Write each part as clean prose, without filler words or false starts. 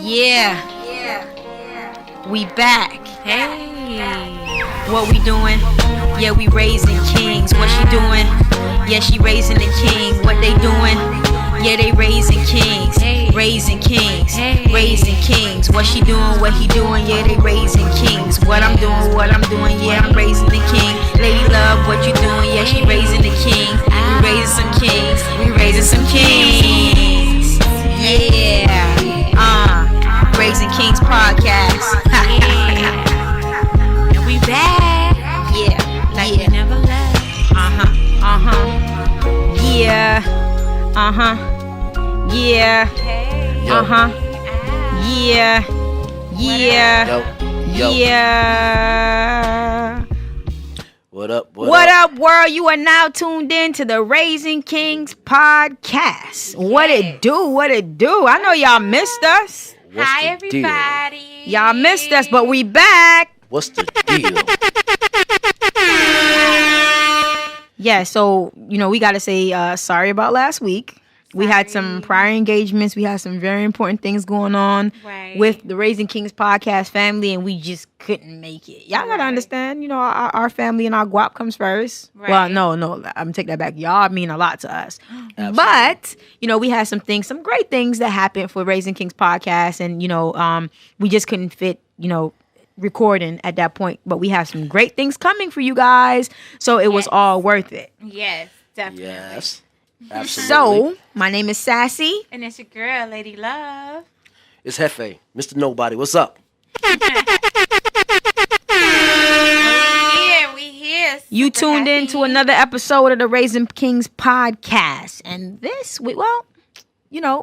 Yeah. We back. Hey. What we doing? Yeah, we raising kings. What she doing? Yeah, she raising the king. What they doing? Yeah, they raising kings. Raising kings. Raising kings. What she doing? What he doing? Yeah, they raising kings. What I'm doing? Yeah, I'm raising the king. Lady Love, what you doing? Yeah, she raising the king. We raising some kings. We raising some kings. Yeah. Raising Kings podcast. And we back. Yeah. Like we never left. Yeah. Yeah. Hey. Yeah. Yeah. Yo. Yeah. What up, world? You are now tuned in to the Raising Kings podcast. What it do? I know y'all missed us. Hi, everybody. Y'all missed us, but we back. What's the deal? Yeah, so, we got to say sorry about last week. We had some prior engagements. We had some very important things going on with the Raising Kings podcast family, and we just couldn't make it. Y'all got to understand, our family and our guap comes first. Right. Well, no, I'm going to take that back. Y'all mean a lot to us. Absolutely. But, we had some great things that happened for Raising Kings podcast, and, we just couldn't fit, recording at that point. But we have some great things coming for you guys, so it was all worth it. Yes, definitely. Yes. Absolutely. So, my name is Sassy. And it's your girl, Lady Love. It's Hefe, Mr.Nobody. What's up? We here. You tuned in to another episode of the Raising Kings podcast. And this week,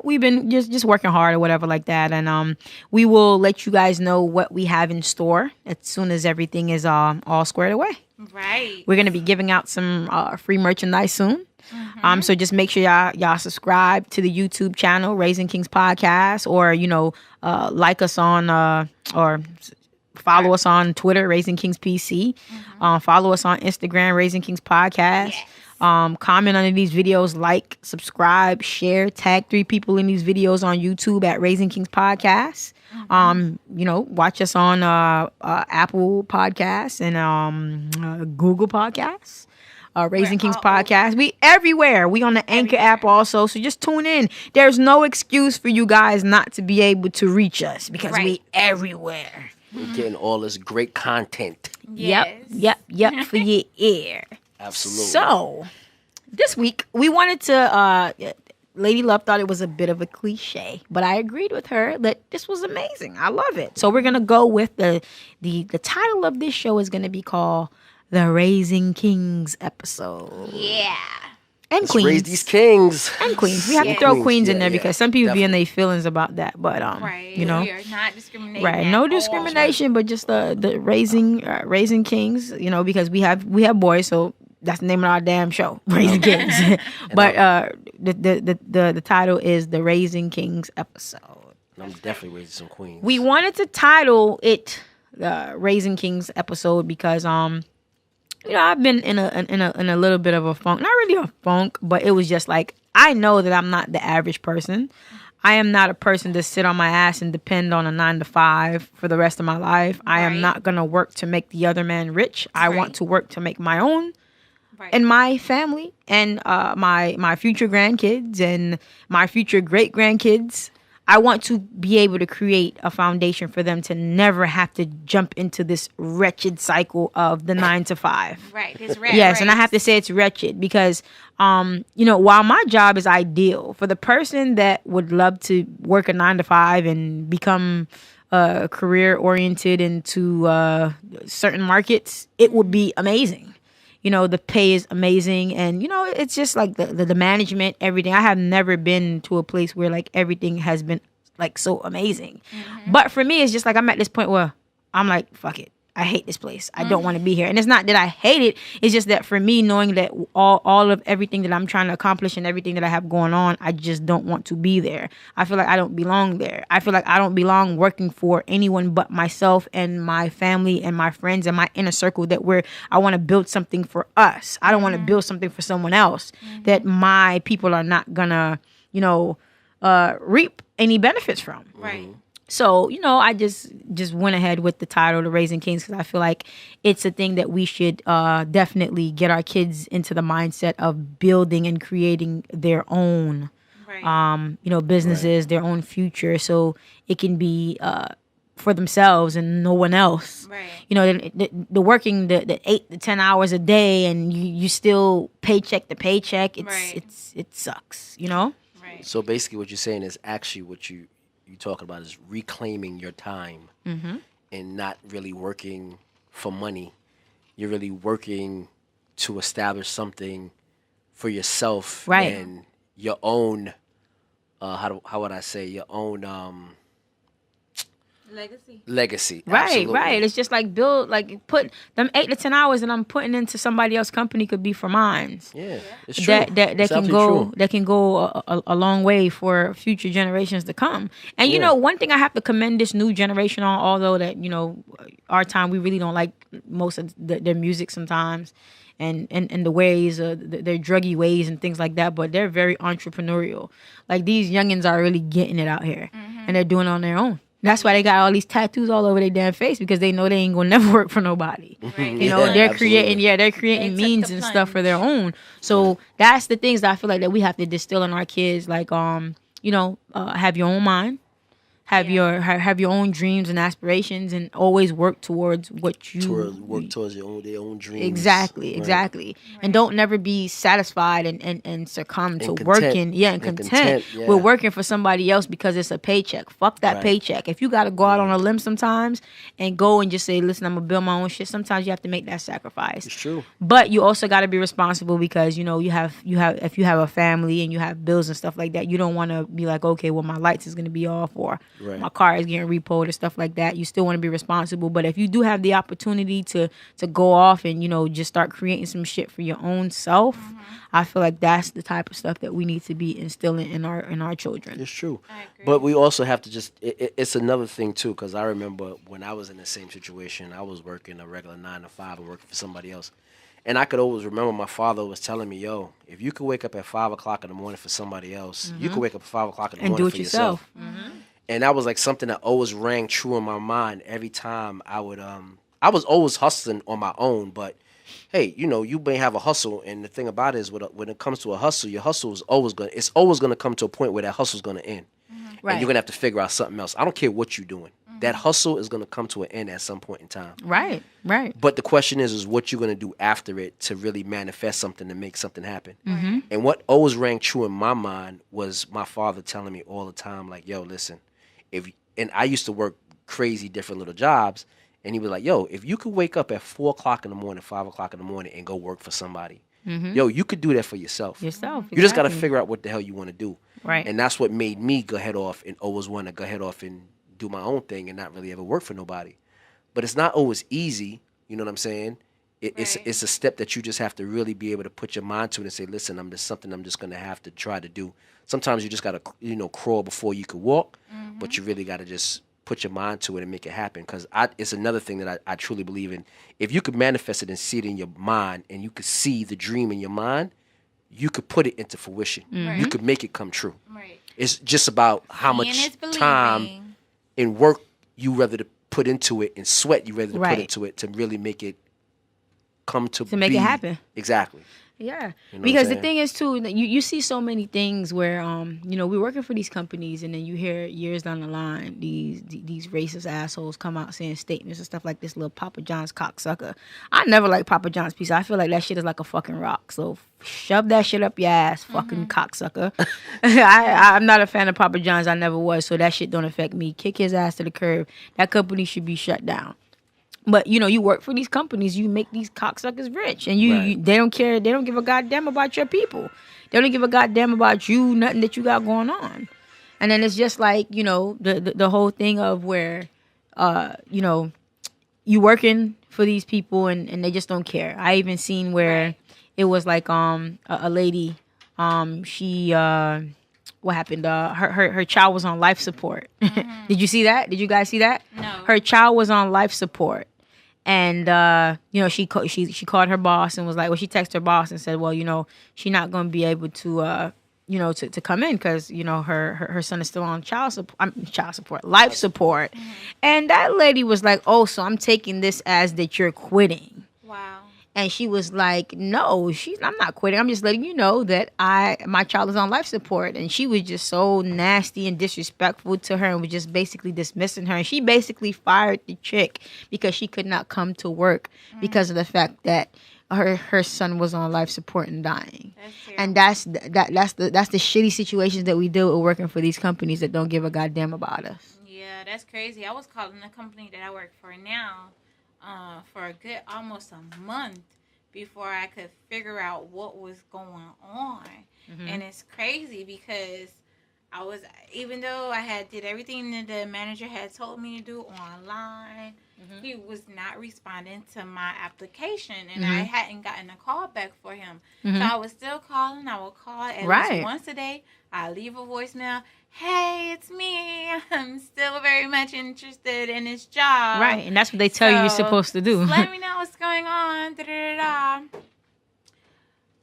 we've been just working hard or whatever like that. And we will let you guys know what we have in store as soon as everything is all squared away. Right. We're going to be giving out some free merchandise soon. So just make sure y'all subscribe to the YouTube channel, Raising Kings Podcast, or, like us on, or follow us on Twitter, Raising Kings PC. Follow us on Instagram, Raising Kings Podcast. Yes. Comment under these videos, like, subscribe, share, tag 3 people in these videos on YouTube at Raising Kings Podcast. Watch us on Apple Podcasts and Google Podcasts. Raising Kings podcast. We everywhere. We on the Anchor app also. So just tune in. There's no excuse for you guys not to be able to reach us because we everywhere. We're getting all this great content. Yes. Yep. For your ear. Absolutely. So this week we wanted to. Lady Love thought it was a bit of a cliche, but I agreed with her that this was amazing. I love it. So we're gonna go with the title of this show is gonna be called the Raising Kings episode. Yeah. And Let's queens. raise these kings. And queens. We have to throw queens in there because some people be in their feelings about that. But, we are not discriminating. Right. No discrimination, but just the raising kings, because we have boys. So that's the name of our damn show, Raising Kings. But the title is the Raising Kings episode. I'm definitely raising some queens. We wanted to title it the Raising Kings episode because, I've been in a little bit of a funk. Not really a funk, but it was just like, I know that I'm not the average person. I am not a person to sit on my ass and depend on a 9 to 5 for the rest of my life. Right. I am not going to work to make the other man rich. I want to work to make my own and my family and my future grandkids and my future great grandkids. I want to be able to create a foundation for them to never have to jump into this wretched cycle of the 9 to 5. Right. It's yes, and I have to say it's wretched because, while my job is ideal for the person that would love to work a 9 to 5 and become career oriented into certain markets, it would be amazing. The pay is amazing. And, it's just like the management, everything. I have never been to a place where like everything has been like so amazing. But for me, it's just like I'm at this point where I'm like, fuck it. I hate this place. I don't want to be here. And it's not that I hate it. It's just that for me, knowing that all of everything that I'm trying to accomplish and everything that I have going on, I just don't want to be there. I feel like I don't belong there. I feel like I don't belong working for anyone but myself and my family and my friends and my inner circle I want to build something for us. I don't want to build something for someone else that my people are not gonna, reap any benefits from. Right. So, I just went ahead with the title, The Raising Kings, because I feel like it's a thing that we should definitely get our kids into the mindset of building and creating their own, businesses, their own future, so it can be for themselves and no one else. Right. The working the 8 to 10 hours a day, and you still paycheck to paycheck. It sucks. Right. So basically, what you're saying is actually what you talking about is reclaiming your time and not really working for money. You're really working to establish something for yourself and your own. How would I say, your own legacy. Right, Absolutely. right. It's just like put them 8 to 10 hours that I'm putting into somebody else's company could be for mine. Yeah, it's true. That It's can absolutely go true. that can go a long way for future generations to come. And one thing I have to commend this new generation on, although that our time we really don't like most of their music sometimes. And the ways, their druggy ways and things like that, but they're very entrepreneurial. Like, these youngins are really getting it out here, and they're doing it on their own. That's why they got all these tattoos all over their damn face, because they know they ain't gonna never work for nobody. Right. They're creating, They creating took means the and stuff for plunge. their own. So that's the things that I feel like that we have to distill in our kids. Like, have your own mind. Have your own dreams and aspirations, and always work towards what you Work towards their own dreams. Exactly. Right. And don't never be satisfied and succumb to content. working. Yeah, and content. Yeah. We're working for somebody else because it's a paycheck. Fuck that Right. paycheck. If you got to go out on a limb sometimes and go and just say, listen, I'm gonna build my own shit. Sometimes you have to make that sacrifice. It's true. But you also got to be responsible, because you have if you have a family and you have bills and stuff like that, you don't want to be like, okay, well, my lights is gonna be off, or Right. my car is getting repoed or stuff like that. You still want to be responsible. But if you do have the opportunity to go off and just start creating some shit for your own self, I feel like that's the type of stuff that we need to be instilling in our children. It's true. I agree. But we also have to just, it's another thing too, because I remember when I was in the same situation, I was working a regular 9 to 5 and working for somebody else. And I could always remember my father was telling me, yo, if you could wake up at 5 o'clock in the morning for somebody else, you could wake up at 5 o'clock in the And morning do it for yourself. And that was like something that always rang true in my mind every time I would, I was always hustling on my own, but hey, you may have a hustle, and the thing about it is when it comes to a hustle, your hustle is always gonna come to a point where that hustle's gonna end. Right. And you're gonna have to figure out something else. I don't care what you're doing. That hustle is gonna come to an end at some point in time. Right. But the question is what you're gonna do after it to really manifest something to make something happen. And what always rang true in my mind was my father telling me all the time, like, yo, listen, and I used to work crazy different little jobs, and he was like, yo, if you could wake up at 4 o'clock in the morning, 5 o'clock in the morning, and go work for somebody, yo, you could do that for yourself. You just got to figure out what the hell you want to do. Right. And that's what made me go head off and always want to go head off and do my own thing and not really ever work for nobody. But it's not always easy. You know what I'm saying? It's a step that you just have to really be able to put your mind to it and say, listen, there's something I'm just going to have to try to do. Sometimes you just got to, crawl before you could walk, but you really got to just put your mind to it and make it happen. Because it's another thing that I truly believe in. If you could manifest it and see it in your mind, and you could see the dream in your mind, you could put it into fruition. You could make it come true. Right. It's just about how Seeing much is believing. time and work you rather to put into it, and sweat you rather to Right. put into it to really make it come to make it be. happen. Exactly. Yeah, You know because what the I'm thing is too, you see so many things where we're working for these companies, and then you hear years down the line these racist assholes come out saying statements and stuff like this little Papa John's cocksucker. I never like Papa John's pizza. I feel like that shit is like a fucking rock. So shove that shit up your ass, fucking cocksucker. I'm not a fan of Papa John's. I never was. So that shit don't affect me. Kick his ass to the curb. That company should be shut down. But you work for these companies, you make these cocksuckers rich, and they don't care. They don't give a goddamn about your people. They don't give a goddamn about you, nothing that you got going on. And then it's just like the whole thing of where you working for these people, and they just don't care. I even seen where it was like a lady, she what happened? Her child was on life support. Did you see that? Did you guys see that? No. Her child was on life support. And she called her boss and was like, well, she texted her boss and said, well, she's not going to be able to to come in because her son is still on child support, life support, and that lady was like, "Oh, so I'm taking this as that you're quitting." Wow. And she was like, "No, I'm not quitting. I'm just letting you know that my child is on life support." And she was just so nasty and disrespectful to her and was just basically dismissing her. And she basically fired the chick because she could not come to work because of the fact that her son was on life support and dying. And that's the shitty situations that we deal with working for these companies that don't give a goddamn about us. Yeah, that's crazy. I was calling the company that I work for now for a good almost a month before I could figure out what was going on. And it's crazy because even though I had did everything that the manager had told me to do online, he was not responding to my application, and I hadn't gotten a call back for him. So I was still calling. I would call at least once a day. I leave a voicemail. Hey, it's me. I'm still very much interested in this job. Right, and that's what they tell you you're supposed to do. Let me know what's going on. Da-da-da-da.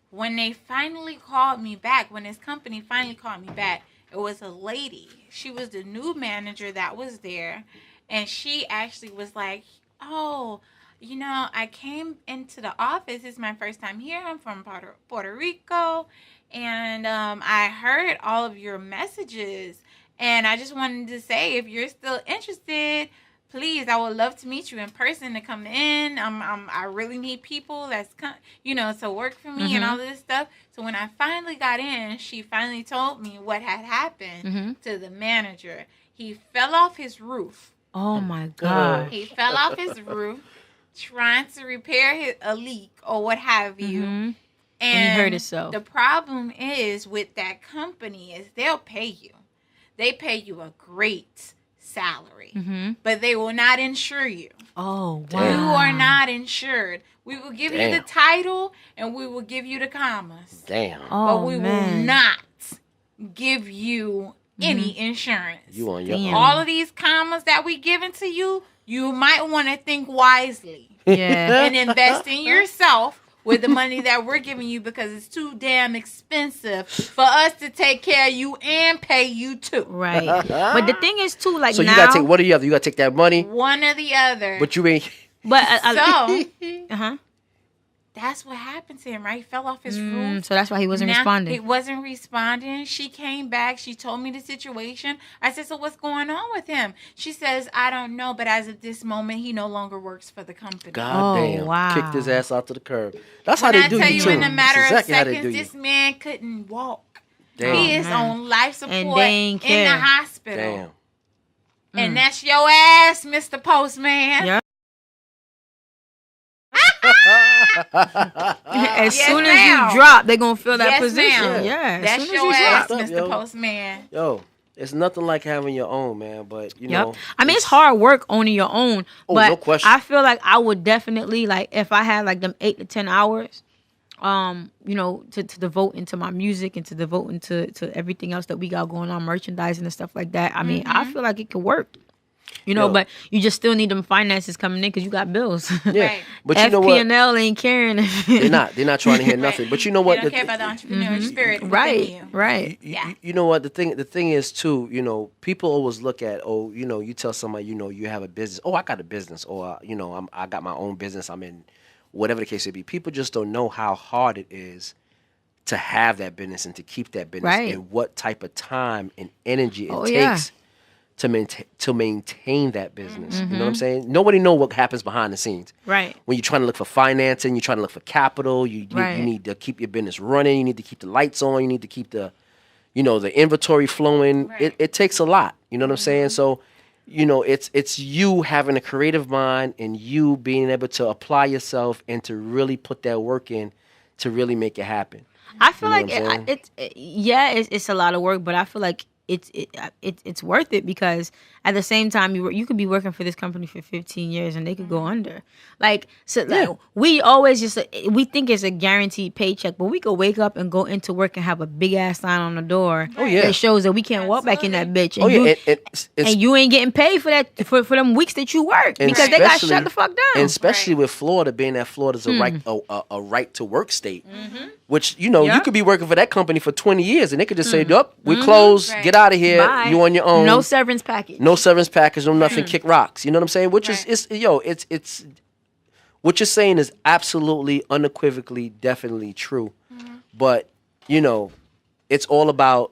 When they finally called me back, when this company finally called me back, it was a lady. She was the new manager that was there. And she actually was like, "Oh, I came into the office. It's my first time here. I'm from Puerto Rico. And I heard all of your messages. And I just wanted to say, if you're still interested, please, I would love to meet you in person to come in. I really need people that's to work for me and all this stuff." So when I finally got in, she finally told me what had happened to the manager. He fell off his roof. Oh my God. He fell off his roof trying to repair a leak or what have you. And he hurt himself. The problem is with that company is they'll pay you. They pay you a great salary, but they will not insure you. Oh, wow. You are not insured. We will give you the title and we will give you the commas. Damn. But we will not give you any insurance. You on your own. All of these commas that we giving to you, you might want to think wisely. Yeah. And invest in yourself with the money that we're giving you because it's too damn expensive for us to take care of you and pay you too. Right. But the thing is too, like, so now, you gotta take one or the other. You gotta take that money. One or the other. But you ain't. But that's what happened to him, right? He fell off his roof. So that's why he wasn't responding. He wasn't responding. She came back. She told me the situation. I said, "So what's going on with him?" She says, "I don't know, but as of this moment, he no longer works for the company." God damn. Wow. Kicked his ass out to the curb. That's how they do you, too. I tell you, in a matter That's of exactly seconds, this man couldn't walk. Damn. He is on life support And they ain't in the care. hospital. Damn. And that's your ass, Mr. Postman. Yeah. As soon as you drop, they're gonna fill that position. Ma'am. Yeah, That's as soon your as you ass, drop. Mr. Postman. Yo, it's nothing like having your own, man. But you know, I mean, it's hard work owning your own. But no question. I feel like I would definitely, like, if I had like them 8 to 10 hours, to devote into my music and to devote into everything else that we got going on, merchandising and stuff like that. I mean, I feel like it could work. But you just still need them finances coming in because you got bills. Yeah, Right. but you know what? FP&L ain't caring. They're not trying to hear nothing. But you know what? They don't care about the entrepreneurial spirit within Right, you. right. You know what? The thing is too. People always look at, you tell somebody, you have a business. Oh, I got a business, or I got my own business. I'm in whatever the case may be. People just don't know how hard it is to have that business and to keep that business, Right. and what type of time and energy it takes. Yeah. To maintain that business. You know what I'm saying? Nobody know what happens behind the scenes. Right. When you're trying to look for financing, you're trying to look for capital, you need to keep your business running, you need to keep the lights on, you need to keep the inventory flowing. Right. It takes a lot. You know what I'm saying? So, it's you having a creative mind and you being able to apply yourself and to really put that work in to really make it happen. I feel You know like what I'm saying? it's a lot of work, but I feel like it's worth it, because at the same time you could be working for this company for 15 years and they could go under. Like, so like, we always just we think it's a guaranteed paycheck, but we could wake up and go into work and have a big ass sign on the door that shows that we can't walk back in that bitch. And you ain't getting paid for that for them weeks that you work, because they got shut the fuck down. And especially with Florida, being that Florida's a right to work state, which you could be working for that company for 20 years and they could just say, "Yup, we close, get out of here, Bye. you on your own." No severance package. No severance package, no nothing. Kick rocks. You know what I'm saying? Which is it's what you're saying is absolutely, unequivocally, definitely true. But it's all about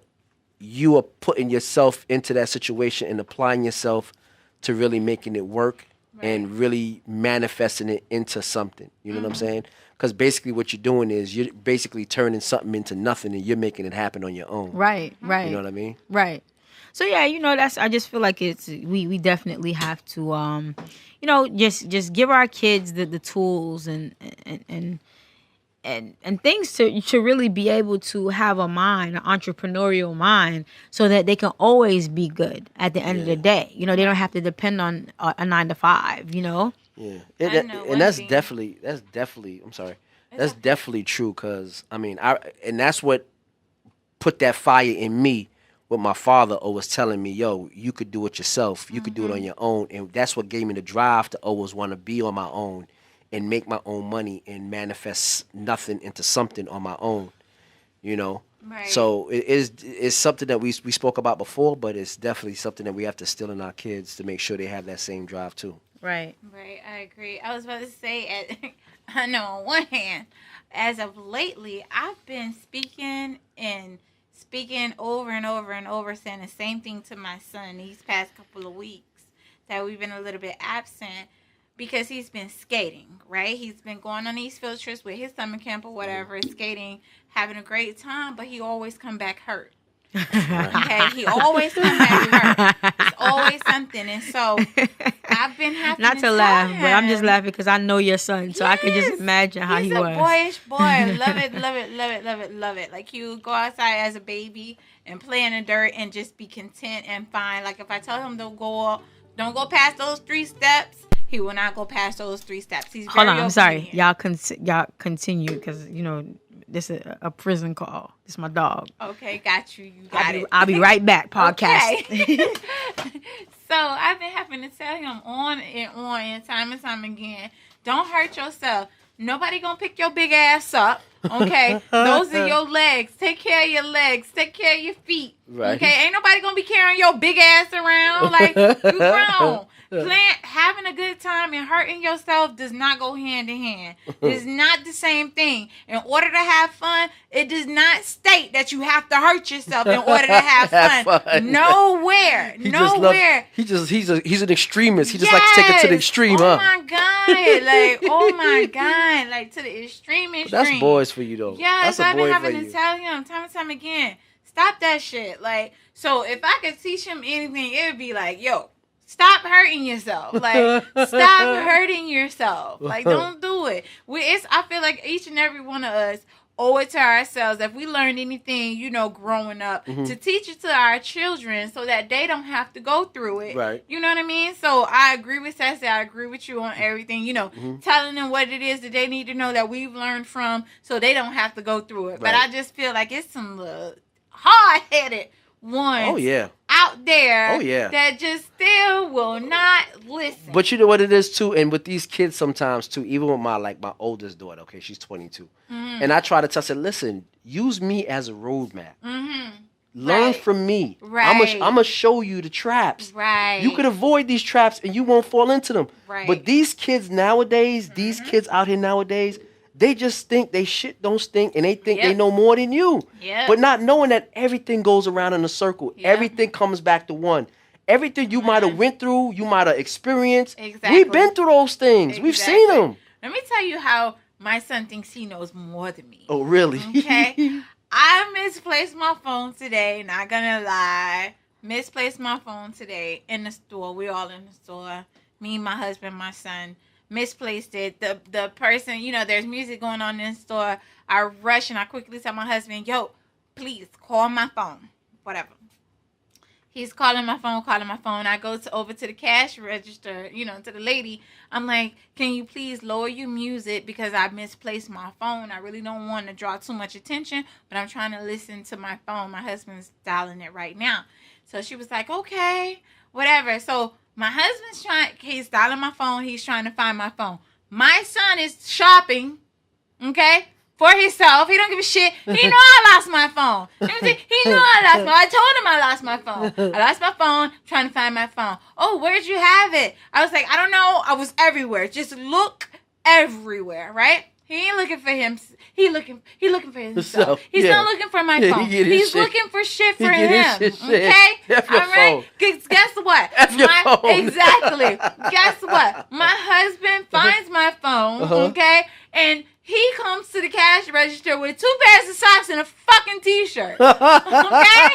you are putting yourself into that situation and applying yourself to really making it work and really manifesting it into something. You know what I'm saying? Because basically what you're doing is you're basically turning something into nothing and you're making it happen on your own. Right. You know what I mean? Right. So yeah, that's, I just feel like we definitely have to just give our kids the tools and things to really be able to have a mind, an entrepreneurial mind, so that they can always be good at the end of the day. They don't have to depend on a 9-to-5. Yeah, and that's definitely. I'm sorry. That's definitely true. Cause and that's what put that fire in me. What my father always telling me, yo, you could do it yourself. You could do it on your own, and that's what gave me the drive to always want to be on my own and make my own money and manifest nothing into something on my own. Right. So it's something that we spoke about before, but it's definitely something that we have to instill in our kids to make sure they have that same drive too. Right. Right. I agree. I was about to say, I know on one hand, as of lately, I've been speaking over and over and over, saying the same thing to my son these past couple of weeks, that we've been a little bit absent because he's been skating, right? He's been going on these field trips with his summer camp or whatever, skating, having a great time, but he always come back hurt. Okay, he always come back hurt. It's always something. And so I've been having not to laugh, but I'm just laughing because I know your son, so I can just imagine how he was. He's a boyish boy. Love it, love it, love it, love it, love it. Like, he would go outside as a baby and play in the dirt and just be content and fine. Like, if I tell him don't go past those 3 steps, he will not go past those 3 steps. He's Hold very on, I'm sorry. Y'all continue, because this is a prison call. This is my dog. Okay, got you. You got it. I'll be right back. Podcast. Okay. So I've been having to tell him on and time again, don't hurt yourself. Nobody gonna pick your big ass up. Okay, those are your legs. Take care of your legs. Take care of your feet. Right. Okay, ain't nobody gonna be carrying your big ass around. Like, you grown. Having a good time and hurting yourself does not go hand in hand. It's not the same thing. In order to have fun, it does not state that you have to hurt yourself in order to have fun. Nowhere. He's an extremist. He just likes to take it to the extreme, huh? Oh my God. Like, to the extreme. That's boys for you, though. Yes, I've been having to tell him time and time again, stop that shit. Like, so if I could teach him anything, it would be like, yo, stop hurting yourself. Like, stop hurting yourself. Like, don't do it. I feel like each and every one of us owe it to ourselves, if we learned anything, growing up, to teach it to our children so that they don't have to go through it. Right. You know what I mean? So I agree with Sassy. I agree with you on everything. Telling them what it is that they need to know that we've learned from, so they don't have to go through it. Right. But I just feel like it's some hard-headed ones out there that just still will not listen. But you know what it is too, and with these kids sometimes too, even with my oldest daughter, okay, she's 22, and I try to tell her, listen, use me as a roadmap. Learn from me. Right. I'm gonna show you the traps. Right. You could avoid these traps and you won't fall into them. Right. But these kids nowadays, these kids out here nowadays, they just think they shit don't stink, and they think they know more than you. Yep. But not knowing that everything goes around in a circle. Yep. Everything comes back to one. Everything you might have went through, you might have experienced. Exactly. We've been through those things. Exactly. We've seen them. Let me tell you how my son thinks he knows more than me. Oh, really? Okay. I misplaced my phone today, not gonna lie. Misplaced my phone today in the store. We all in the store. Me, my husband, my son. Misplaced it. The person, there's music going on in the store. I rush and I quickly tell my husband, yo, please call my phone. Whatever. He's calling my phone. I go over to the cash register, to the lady. I'm like, can you please lower your music because I misplaced my phone. I really don't want to draw too much attention, but I'm trying to listen to my phone. My husband's dialing it right now. So she was like, okay, whatever. So my husband's he's dialing my phone. He's trying to find my phone. My son is shopping, okay, for himself. He don't give a shit. He know I lost my phone. He know I lost my phone. I told him I lost my phone. I lost my phone, trying to find my phone. Oh, where'd you have it? I was like, I don't know. I was everywhere. Just look everywhere, right? He ain't looking for him. He looking for himself. He's not looking for my phone. He's looking for shit for him. Okay? F your all right? phone. Guess what? F your phone. Exactly. Guess what? My husband finds my phone, okay? And he comes to the cash register with 2 pairs of socks and a fucking t-shirt. Okay? All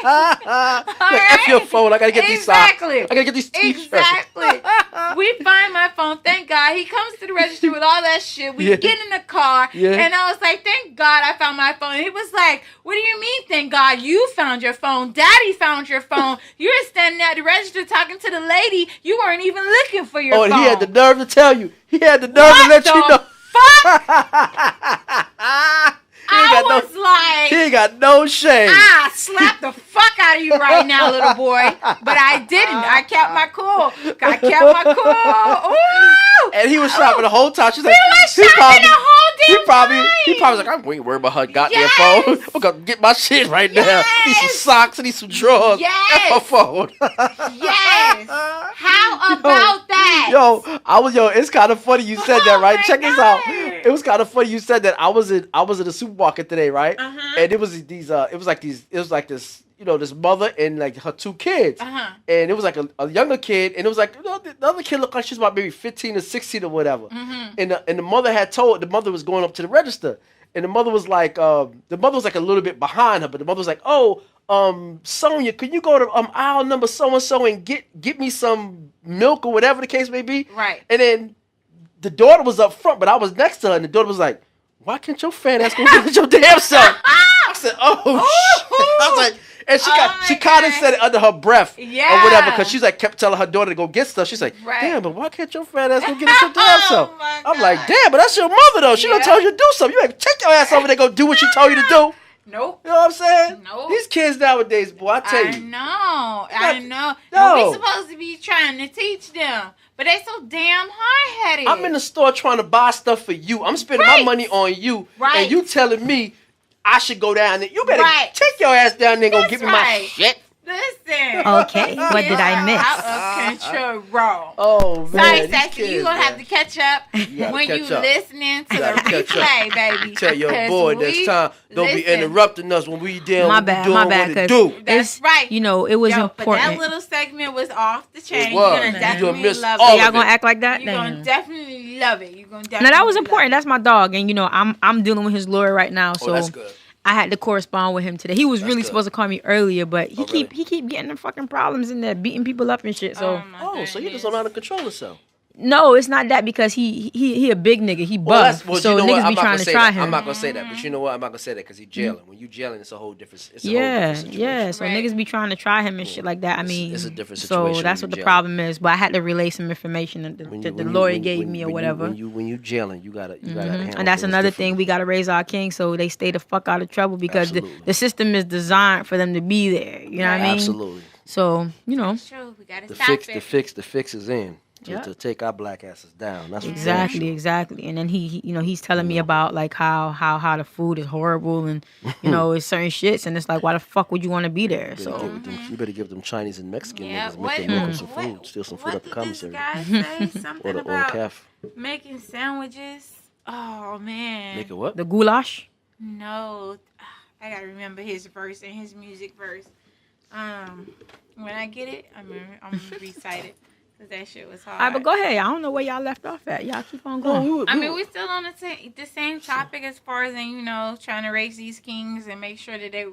right? F your phone. I gotta get these socks. Exactly. I gotta get these t-shirts. Exactly. We find my phone. Thank God. He comes to the register with all that shit. We get in the car. Yeah. And I was like, thank God I found my phone. And he was like, what do you mean, thank God you found your phone? Daddy found your phone. You're standing at the register talking to the lady. You weren't even looking for your phone. Oh, he had the nerve to tell you. He had the nerve to let you know. Fuck! He ain't got no shame. I slapped the fuck out of you right now, little boy. But I didn't. I kept my cool. I kept my cool. Ooh! And he was shopping the whole time. She's like, he was shopping the whole damn time. He probably was like, I ain't worried about her goddamn Yes. phone. I'm gonna get my shit right now. Yes. Need some socks. I need some drawers. Yes. And my phone. Yes. How about that? It's kind of funny you said that, right? my Check this God. out. It was kind of funny you said that. I was in the supermarket today, right? And it was this mother and like her 2 kids. And it was like a younger kid, and it was like, the other kid looked like she was about maybe 15 or 16 or whatever. And the mother was going up to the register, and the mother was like a little bit behind her, but the mother was like, Sonia, can you go to aisle number so and so and get me some milk or whatever the case may be? Right. And then the daughter was up front, but I was next to her, and the daughter was like, why can't your fat ass go get it your damn self? I said, shit. I was like, and she kind of said it under her breath or whatever, because she's like kept telling her daughter to go get stuff. She's like, damn, but why can't your fat ass go get it your damn self? I'm like, damn, but that's your mother though. She done told you to do something. You better take your ass over there, go do what she told you to do. Nope. You know what I'm saying? Nope. These kids nowadays, boy, I tell you. I know. No. We supposed to be trying to teach them, but they so damn hard-headed. I'm in the store trying to buy stuff for you. I'm spending my money on you, and you telling me I should go down there. You better take your ass down there and go give me my shit. Listen. Okay, what did I miss? Out of control. Oh, man. Sorry, Sassy, you're going to have to catch up when you listening to the replay, baby. Tell your boy next time, don't be interrupting us when we doing my what bad, we doing my bad, what it do. That's right. It was important. But that little segment was off the chain. It was. You're going to definitely love all it. of Y'all going to act like that? You're going to definitely love it. You're going to definitely Now, that was love important. it. That's my dog. And, I'm dealing with his lawyer right now. So that's good. I had to correspond with him today. He was really good. supposed to call me earlier, but he really? keep getting the fucking problems in there, beating people up and shit. So So you just don't know how to control yourself. no, it's not that, because he a big nigga. He buff. So you know niggas be trying to try him. I'm not gonna say that, but you know what? I'm not gonna say that because he's jailing. When you jailing, it's a whole different. It's a whole Yeah. different situation. So niggas be trying to try him and shit like that. I mean, it's a different situation So that's when what you the jailing. problem is. But I had to relay some information that the lawyer gave me or whatever. When you jailing, you gotta handle And that's things another differently. thing. We got to raise our king so they stay the fuck out of trouble, because Absolutely. the system is designed for them to be there. You know what I mean? Absolutely. So, It's true. We got to The stop it. fix is in to take our black asses down. That's for damn sure. Exactly. And then he's telling me about like how the food is horrible, and it's certain shits, and it's like, why the fuck would you want to be there? So You better give them Chinese and Mexican niggas What- make them some food, steal some food out the commissary. What did this guy say? Something Or the about calf. making sandwiches. Oh, man. Make it what? the goulash. No. I got to remember his verse and his music verse. When I get it, I'm going to recite it. Because that shit was hard. All right, but go ahead. I don't know where y'all left off at. Y'all keep on going. I mean, we're still on the same topic as far as, trying to raise these kings and make sure that they,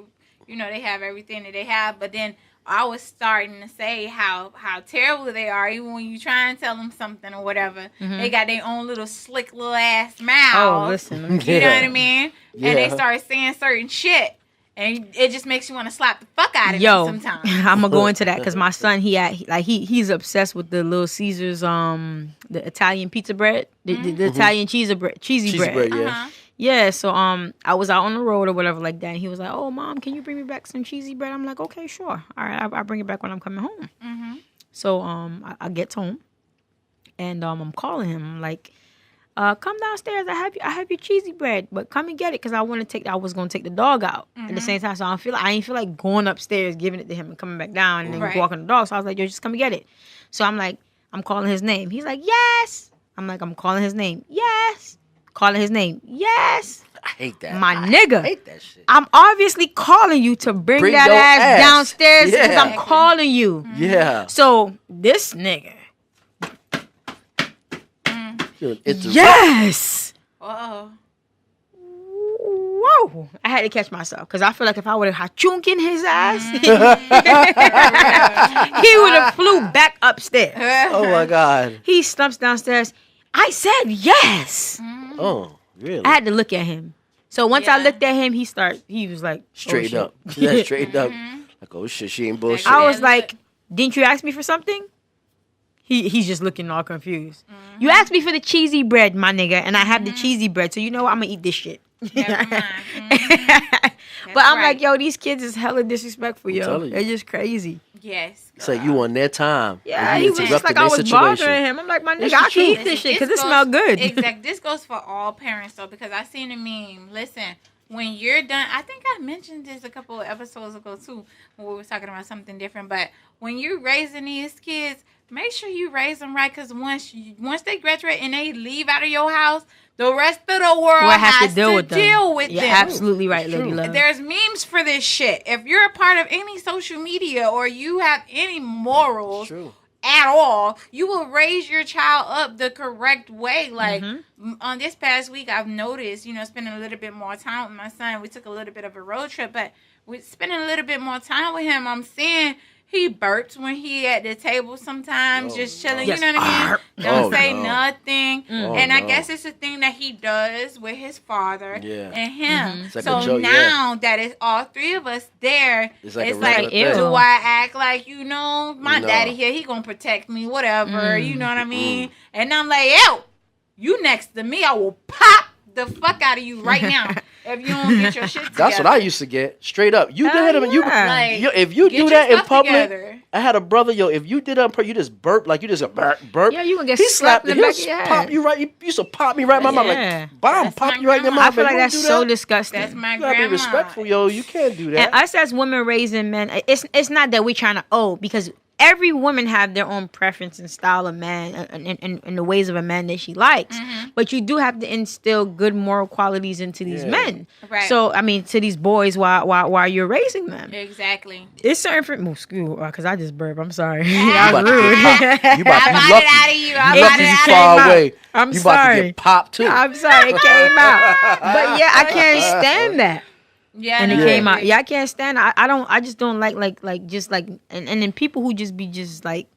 they have everything that they have. But then I was starting to say how terrible they are, even when you try and tell them something or whatever. They got their own little slick little ass mouth. Oh, listen. You know what I mean? Yeah. And they start saying certain shit. And it just makes you want to slap the fuck out of Yo, him sometimes. I'm gonna go into that because my son, he's obsessed with the Little Caesars, the Italian pizza bread, the Italian cheesy bread. Yeah. Yeah, so I was out on the road or whatever like that, and he was like, "Oh, mom, can you bring me back some cheesy bread?" I'm like, "Okay, sure. All right, I'll bring it back when I'm coming home." So I get home, and I'm calling him. I'm like, "Come downstairs. I have your cheesy bread, but come and get it because I was gonna take the dog out at the same time. So I ain't feel like going upstairs, giving it to him, and coming back down and then walking the dog. So I was like, yo, just come and get it. So I'm like, I'm calling his name. He's like, yes. I'm like, I'm calling his name. Yes. Calling his name. Yes. I hate that. My nigga. I hate that shit. I'm obviously calling you to bring that your ass downstairs because Yeah. I'm calling you. Yeah. So this nigga. Yes. Uh-oh. Whoa. I had to catch myself because I feel like if I would have chunk in his ass, he would have flew back upstairs. Oh my God. He stumps downstairs. I said yes. Oh, really? I had to look at him. So once I looked at him, he was like, Straightened oh, up. Yeah, straightened up. Like, oh shit, she ain't bullshit. I was like, didn't you ask me for something? He's just looking all confused. You asked me for the cheesy bread, my nigga, and I have the cheesy bread. So you know what? I'm gonna eat this shit. Never mind. But I'm like, yo, these kids is hella disrespectful, yo. telling you. They're just crazy. Yes. It's like you on their time. Yeah, and he you was just interrupted like, I their was situation. bothering him. I'm like, my nigga, This I is can eat true. this shit because it goes- smell good. Exactly. This goes for all parents, though, because I seen a meme. Listen, when you're done, I think I mentioned this a couple of episodes ago, too, when we were talking about something different. But when you're raising these kids, make sure you raise them right, because once they graduate and they leave out of your house, the rest of the world We'll have has to deal with them. You're them. absolutely right, It's Lady true. Love. There's memes for this shit. If you're a part of any social media or you have any morals True. at all, you will raise your child up the correct way. Like on this past week, I've noticed, spending a little bit more time with my son. We took a little bit of a road trip, but we're spending a little bit more time with him. I'm seeing he burps when he at the table sometimes, just chilling. Yes. You know what I mean? Don't Oh, say no. nothing. Oh, And I no. guess it's a thing that he does with his father Yeah. and him. It's like So a joke, now that it's all three of us there, It's like a it's like, regular thing. do I act like, my No. daddy here, he gonna protect me, whatever, you know what I mean? And I'm like, yo, you next to me, I will pop the fuck out of you right now if you don't get your shit together. That's what I used to get. Straight up. You Hell did it. You, yeah. Like, yo, if you get do your that in stuff public, together. I had a brother, if you did that in public, you just burp, like you just burp. Yeah, you gonna get He slapped in the he'll back of your head. pop you right. He used to pop me right in my mouth. Yeah. Like, bomb, That's pop my you right in your grandma. mouth. I feel like You that's don't do so that? disgusting. That's my You gotta grandma. be respectful, yo. You can't do that. And us as women raising men, it's not that we're trying to because every woman have their own preference and style of man and the ways of a man that she likes. But you do have to instill good moral qualities into these Yeah. men. Right. So I mean, to these boys while you're raising them, Exactly. it's certain for because I just burp. I'm sorry. You I about was to rude. get popped. You about I to be bought it lucky. out of you. I You bought lucky it you out of far you. away. I'm You about to sorry. get popped too. I'm sorry, it came out. But yeah, I can't stand that. Yeah, And no, it I came out. agree. Yeah, I can't stand it. I just don't like just like and then people who just be just like,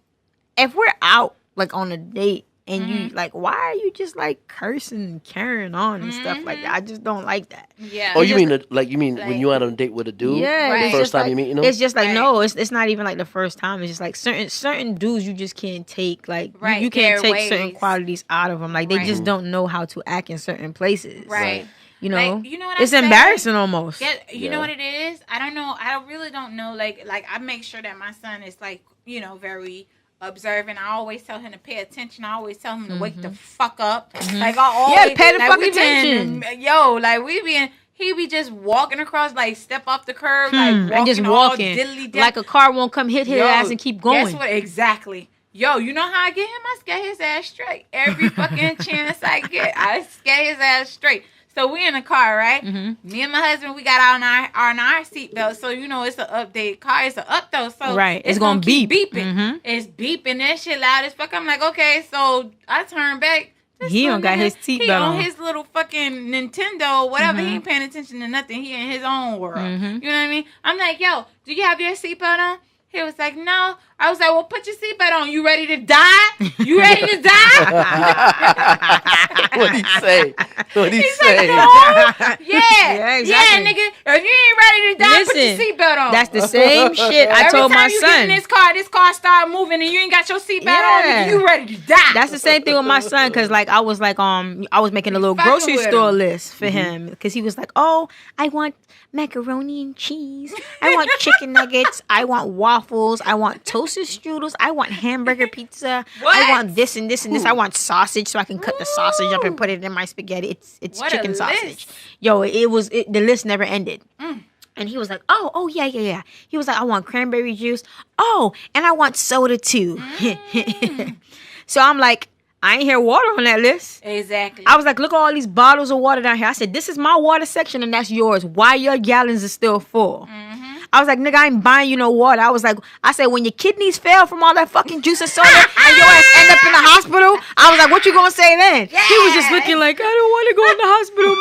if we're out like on a date and you like, why are you just like cursing and carrying on and stuff like that? I just don't like that. Yeah. Oh, you just mean when you out on a date with a dude? Yeah, Right. it's First just time like, you meeting him? It's just like Right. no, it's not even like the first time. It's just like certain dudes you just can't take like Right, you can't their take certain ways. qualities out of them. Like they Right. just don't know how to act in certain places. Right. You know, Like, you know what I it's say? embarrassing almost. Yeah, you know Yeah. what it is? I don't know. I really don't know. Like I make sure that my son is like, very observant. I always tell him to pay attention. I always tell him to wake the fuck up. Like I always pay the like, fuck we been- attention. like he be just walking across, like step off the curb, like walking and just all walking diddly-dap. like a car won't come hit his Yo, ass and keep going. Guess what? Exactly. Yo, you know how I get him? I scare his ass straight. Every fucking chance I get, I scare his ass straight. So we in the car, right? Me and my husband, we got on our seatbelt. So it's an update car. It's an up though. So Right. it's gonna keep beep. beeping. It's beeping. That shit loud as fuck. I'm like, okay. So I turn back. This He little don't got nigga, his He seatbelt on on. his little fucking Nintendo, whatever. He ain't paying attention to nothing. He in his own world. You know what I mean? I'm like, yo, do you have your seatbelt on? He was like, no. I was like, well, put your seatbelt on. You ready to die? You ready to die? What'd he say? What'd he say? Like, no. Yeah, exactly. yeah, nigga. If you ain't ready to die, put your seatbelt on. That's the same shit I told my son. Every time you get in this car start moving and you ain't got your seatbelt on, nigga, you ready to die. That's the same thing with my son, because like I was making a little grocery store list for him, because he was like, oh, I want macaroni and cheese, I want chicken nuggets, I want waffles, I want toasted strudels, I want hamburger pizza, I want this and this and this, I want sausage so I can cut the sausage up and put it in my spaghetti. It's chicken sausage. Yo, the list never ended. And he was like, oh, yeah. He was like, I want cranberry juice. Oh, and I want soda too. So I'm like, I ain't hear water on that list. Exactly. I was like, look at all these bottles of water down here. I said, this is my water section and that's yours. Why your gallons are still full? I was like, nigga, I ain't buying you no water. I said, when your kidneys fail from all that fucking juice and soda and your ass end up in the hospital, I was like, what you gonna say then? Yeah. He was just looking like, I don't want to go in the hospital,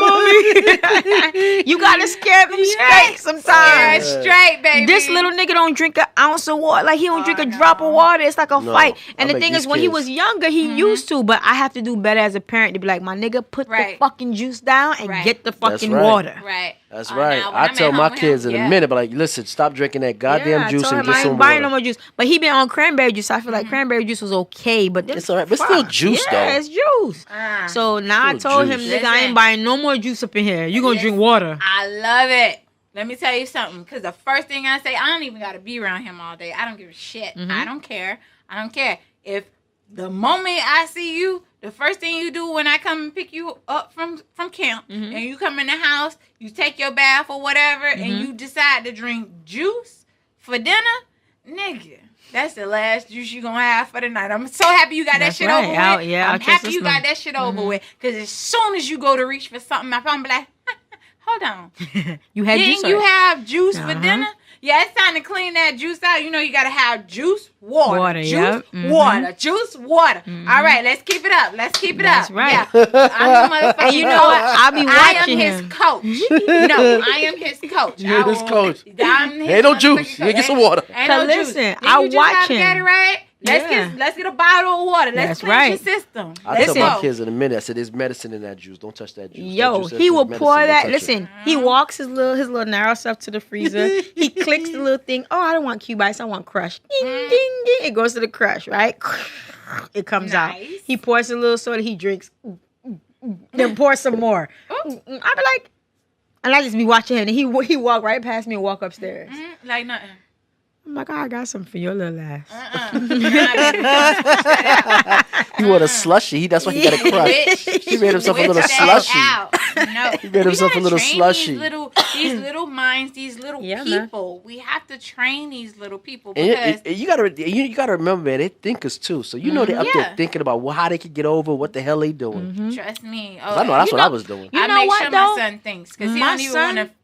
mommy. You gotta scare them straight sometimes. Yeah, straight, baby. This little nigga don't drink an ounce of water. Like, he don't drink a drop of water. It's like a fight. And the thing is, when he was younger, he used to, but I have to do better as a parent to be like, my nigga, put the fucking juice down and get the fucking water. Right. That's right. I tell my kids in a minute, but like, listen, stop drinking that goddamn juice and get some water. I ain't buying no more juice. But he been on cranberry juice. I feel like cranberry juice was okay, but it's all right. But still juice, though. Yeah, it's juice. So now I told him, nigga, I ain't buying no more juice up in here. You gonna drink water. I love it. Let me tell you something. Because the first thing I say, I don't even got to be around him all day. I don't give a shit. I don't care. If the moment I see you, the first thing you do when I come and pick you up from camp, and you come in the house, you take your bath or whatever, and you decide to drink juice for dinner, nigga, that's the last juice you gonna have for the night. I'm so happy you got that shit over with. I'm happy you got that shit over with. Because as soon as you go to reach for something, my phone be like, hold on. You had juice. Didn't you have juice for dinner? Yeah, it's time to clean that juice out. You know you got to have juice, water, juice, water, juice, water. All right, let's keep it up. That's right. Yeah. I'm the motherfucking and you know what? I'll be watching him. I am his coach. No, I am his coach. You're his coach. Ain't no juice. You get some water. Ain't no listen, juice. I watch him. Let's get a bottle of water. Let's cleanse your system. I tell my kids in a minute. I said, "There's medicine in that juice. Don't touch that juice." Yo, he will pour that. Listen, he walks his little narrow stuff to the freezer. He clicks the little thing. Oh, I don't want cube ice. I want crush. Ding, ding, ding. It goes to the crush, right? It comes out. He pours a little soda. He drinks. Then pour some more. I be like, and I just be watching him. And he walk right past me and walk upstairs. Like nothing. I'm like, I got something for your little ass. He want a slushie. That's why he got a crush. He made himself a little slushie. No, he made himself a little slushie. These little minds, these little people. Man. We have to train these little people because and you gotta remember, man, they're thinkers too. So you know they're up there thinking about how they could get over what the hell they doing. Trust me. I know that's what I was doing. I make sure my son thinks because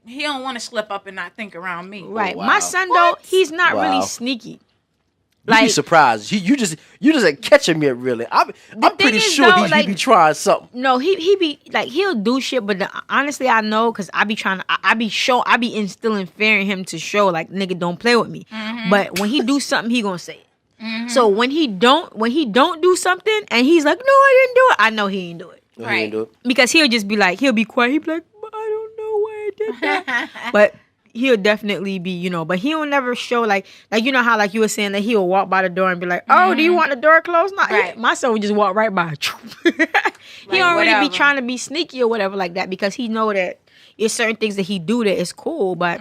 he don't want to slip up and not think around me. Right. Oh, wow. My son though, he's not really sneaky. Like, you'd be surprised. You just catching me really. I'm pretty sure he be trying something. No, he be like he'll do shit, but honestly I know because I be instilling fear in him to show like nigga don't play with me. But when he do something, he gonna say it. So when he don't do something and he's like, no, I didn't do it. I know he ain't do it. Right. He ain't do it. Because he'll just be like, he'll be quiet. He'll be like, I don't know why I did that. But he'll definitely be, but he'll never show like you know how like you were saying that he'll walk by the door and be like, oh, do you want the door closed? No, my son would just walk right by. He don't really be trying to be sneaky or whatever like that because he know that there's certain things that he do that is cool. But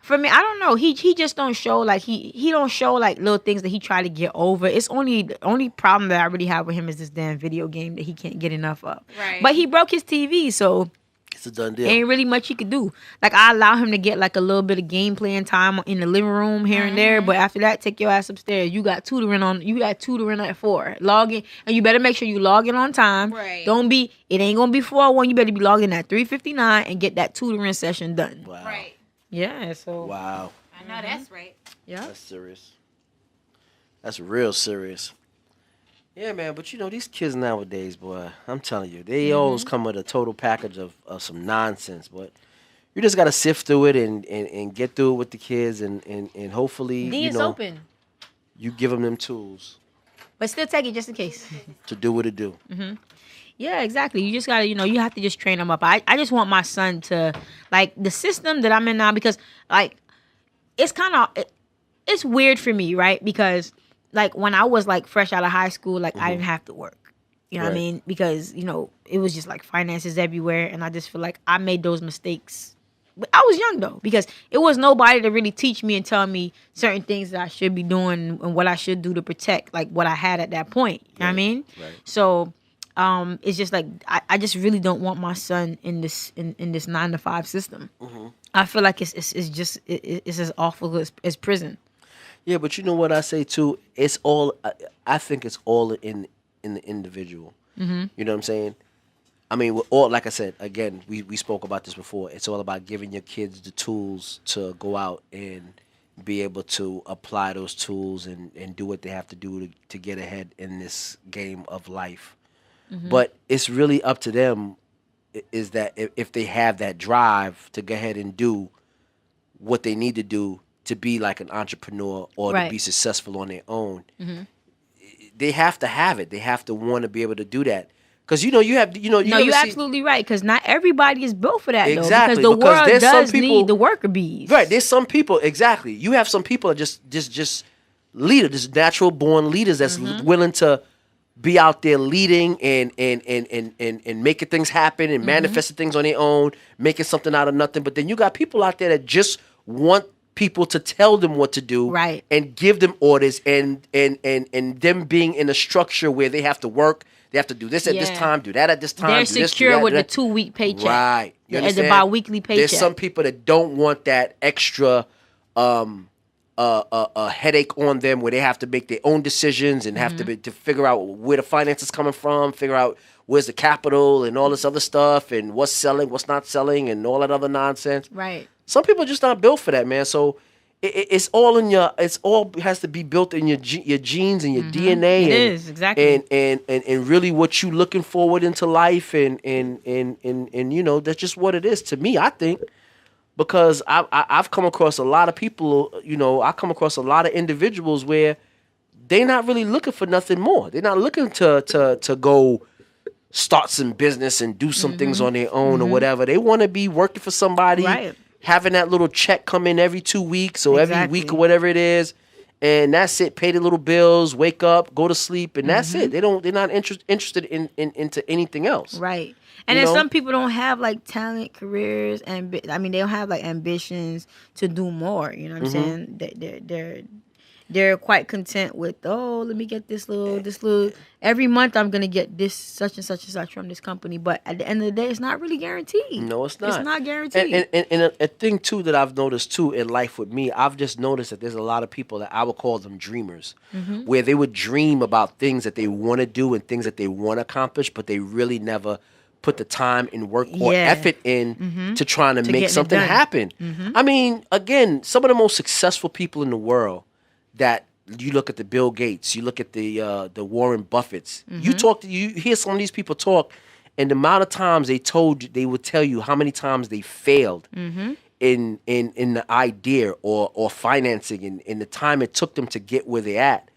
for me, I don't know. He just don't show like he don't show like little things that he try to get over. It's the only problem that I really have with him is this damn video game that he can't get enough of. Right. But he broke his TV, so it's a done deal. Ain't really much he could do. Like I allow him to get like a little bit of game playing time in the living room here and there, but after that, take your ass upstairs. You got tutoring at 4. Log in, and you better make sure you log in on time. Right. It ain't gonna be 4:01. You better be logging at 3:59 and get that tutoring session done. Wow. Right. Yeah. So. Wow. I know that's right. Yeah. That's serious. That's real serious. Yeah, man, but these kids nowadays, boy, I'm telling you, they always come with a total package of some nonsense, but you just gotta sift through it and get through it with the kids and hopefully D is open, you give them tools but still take it just in case. to do what it do. Yeah, exactly. You just gotta, you have to just train them up. I just want my son to like the system that I'm in now because like it's kind of it's weird for me, right? Because like when I was like fresh out of high school, like I didn't have to work. You know what I Right. mean? Because it was just like finances everywhere, and I just feel like I made those mistakes. But I was young though, because it was nobody to really teach me and tell me certain things that I should be doing and what I should do to protect like what I had at that point. You know what I mean? Right. So it's just like I just really don't want my son in this 9 to 5 system. I feel like it's as awful as prison. Yeah, but you know what I say too? It's all. I think it's all in the individual. You know what I'm saying? I mean, we're all like I said again. We spoke about this before. It's all about giving your kids the tools to go out and be able to apply those tools and do what they have to do to get ahead in this game of life. But it's really up to them. Is that if they have that drive to go ahead and do what they need to do to be like an entrepreneur or to be Right. successful on their own, they have to have it. They have to want to be able to do that. Because you have No, ever you're see- absolutely right. Because not everybody is built for that, Exactly, though. Because the because world there's some does people- need the worker bees. Right, there's some people exactly. You have some people that just leaders, just natural born leaders that's willing to be out there leading and making things happen and manifesting things on their own, making something out of nothing. But then you got people out there that just want people to tell them what to do, Right. and give them orders and them being in a structure where they have to work. They have to do this at this Yeah. time, do that at this time. They're do this, do secure that, with do the that. 2-week paycheck. Right. You The understand? bi-weekly There's paycheck. some people that don't want that extra headache on them where they have to make their own decisions and have to figure out where the finances coming from, figure out where's the capital and all this other stuff and what's selling, what's not selling and all that other nonsense. Right. Some people are just not built for that, man. So it's all in your. It's all has to be built in your genes and your DNA. It and, is, exactly. And really what you looking forward into life and that's just what it is to me. I think because I've come across a lot of people. I come across a lot of individuals where they're not really looking for nothing more. They're not looking to go start some business and do some things on their own or whatever. They want to be working for somebody. Right. Having that little check come in every 2 weeks or every Exactly. week or whatever it is, and that's it. Pay the little bills, wake up, go to sleep, and that's it. They're not interested into anything else. Right. And You then know? some people don't have like talent, careers, and they don't have like ambitions to do more. You know what I'm saying? They're quite content with, let me get this little. Every month I'm gonna get this such and such and such from this company, but at the end of the day, it's not really guaranteed. No, it's not. It's not guaranteed. And a thing too that I've noticed too in life with me, I've just noticed that there's a lot of people that I would call them dreamers, where they would dream about things that they want to do and things that they want to accomplish, but they really never put the time and work or Yeah. effort in to trying to make getting it something done. happen. I mean, again, some of the most successful people in the world that you look at the Bill Gates, you look at the Warren Buffetts, you hear some of these people talk, and the amount of times they would tell you how many times they failed in the idea or financing and the time it took them to get where they're at.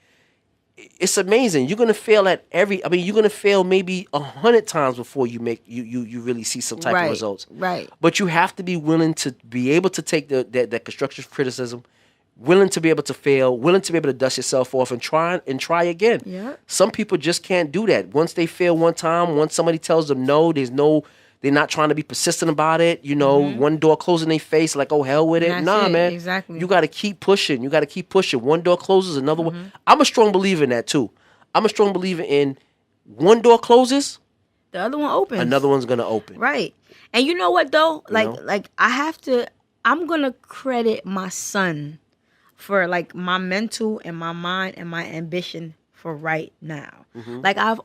It's amazing. You're gonna fail you're gonna fail maybe 100 times before you really see some type of results. Right. But you have to be willing to be able to take that constructive criticism, willing to be able to fail, willing to be able to dust yourself off and try again. Yeah. Some people just can't do that. Once they fail one time, once somebody tells them no, they're not trying to be persistent about it. One door closing their face, like, oh, hell with it. That's Nah, it, man. exactly. You got to keep pushing. One door closes, another one. I'm a strong believer in that, too. I'm a strong believer in one door closes, The other one opens. another one's going to open. Right. And you know what though? know? Like I'm gonna credit my son for like my mental and my mind and my ambition for right now. Like I've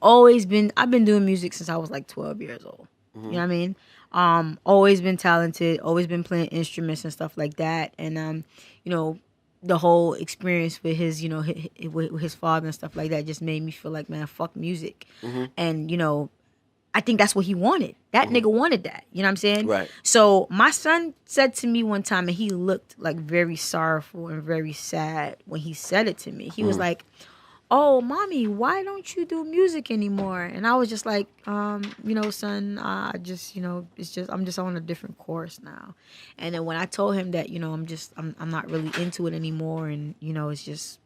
been doing music since I was like 12 years old. You know what I mean? Always been talented, always been playing instruments and stuff like that. And the whole experience with his, with his father and stuff like that just made me feel like, man, fuck music. And I I think that's what he wanted. That nigga wanted that. You know what I'm saying? Right. So my son said to me one time, and he looked like very sorrowful and very sad when he said it to me. He was like, "Oh, mommy, why don't you do music anymore?" And I was just like, son, I just, it's just, I'm just on a different course now. And then when I told him that, I'm not really into it anymore, and it's just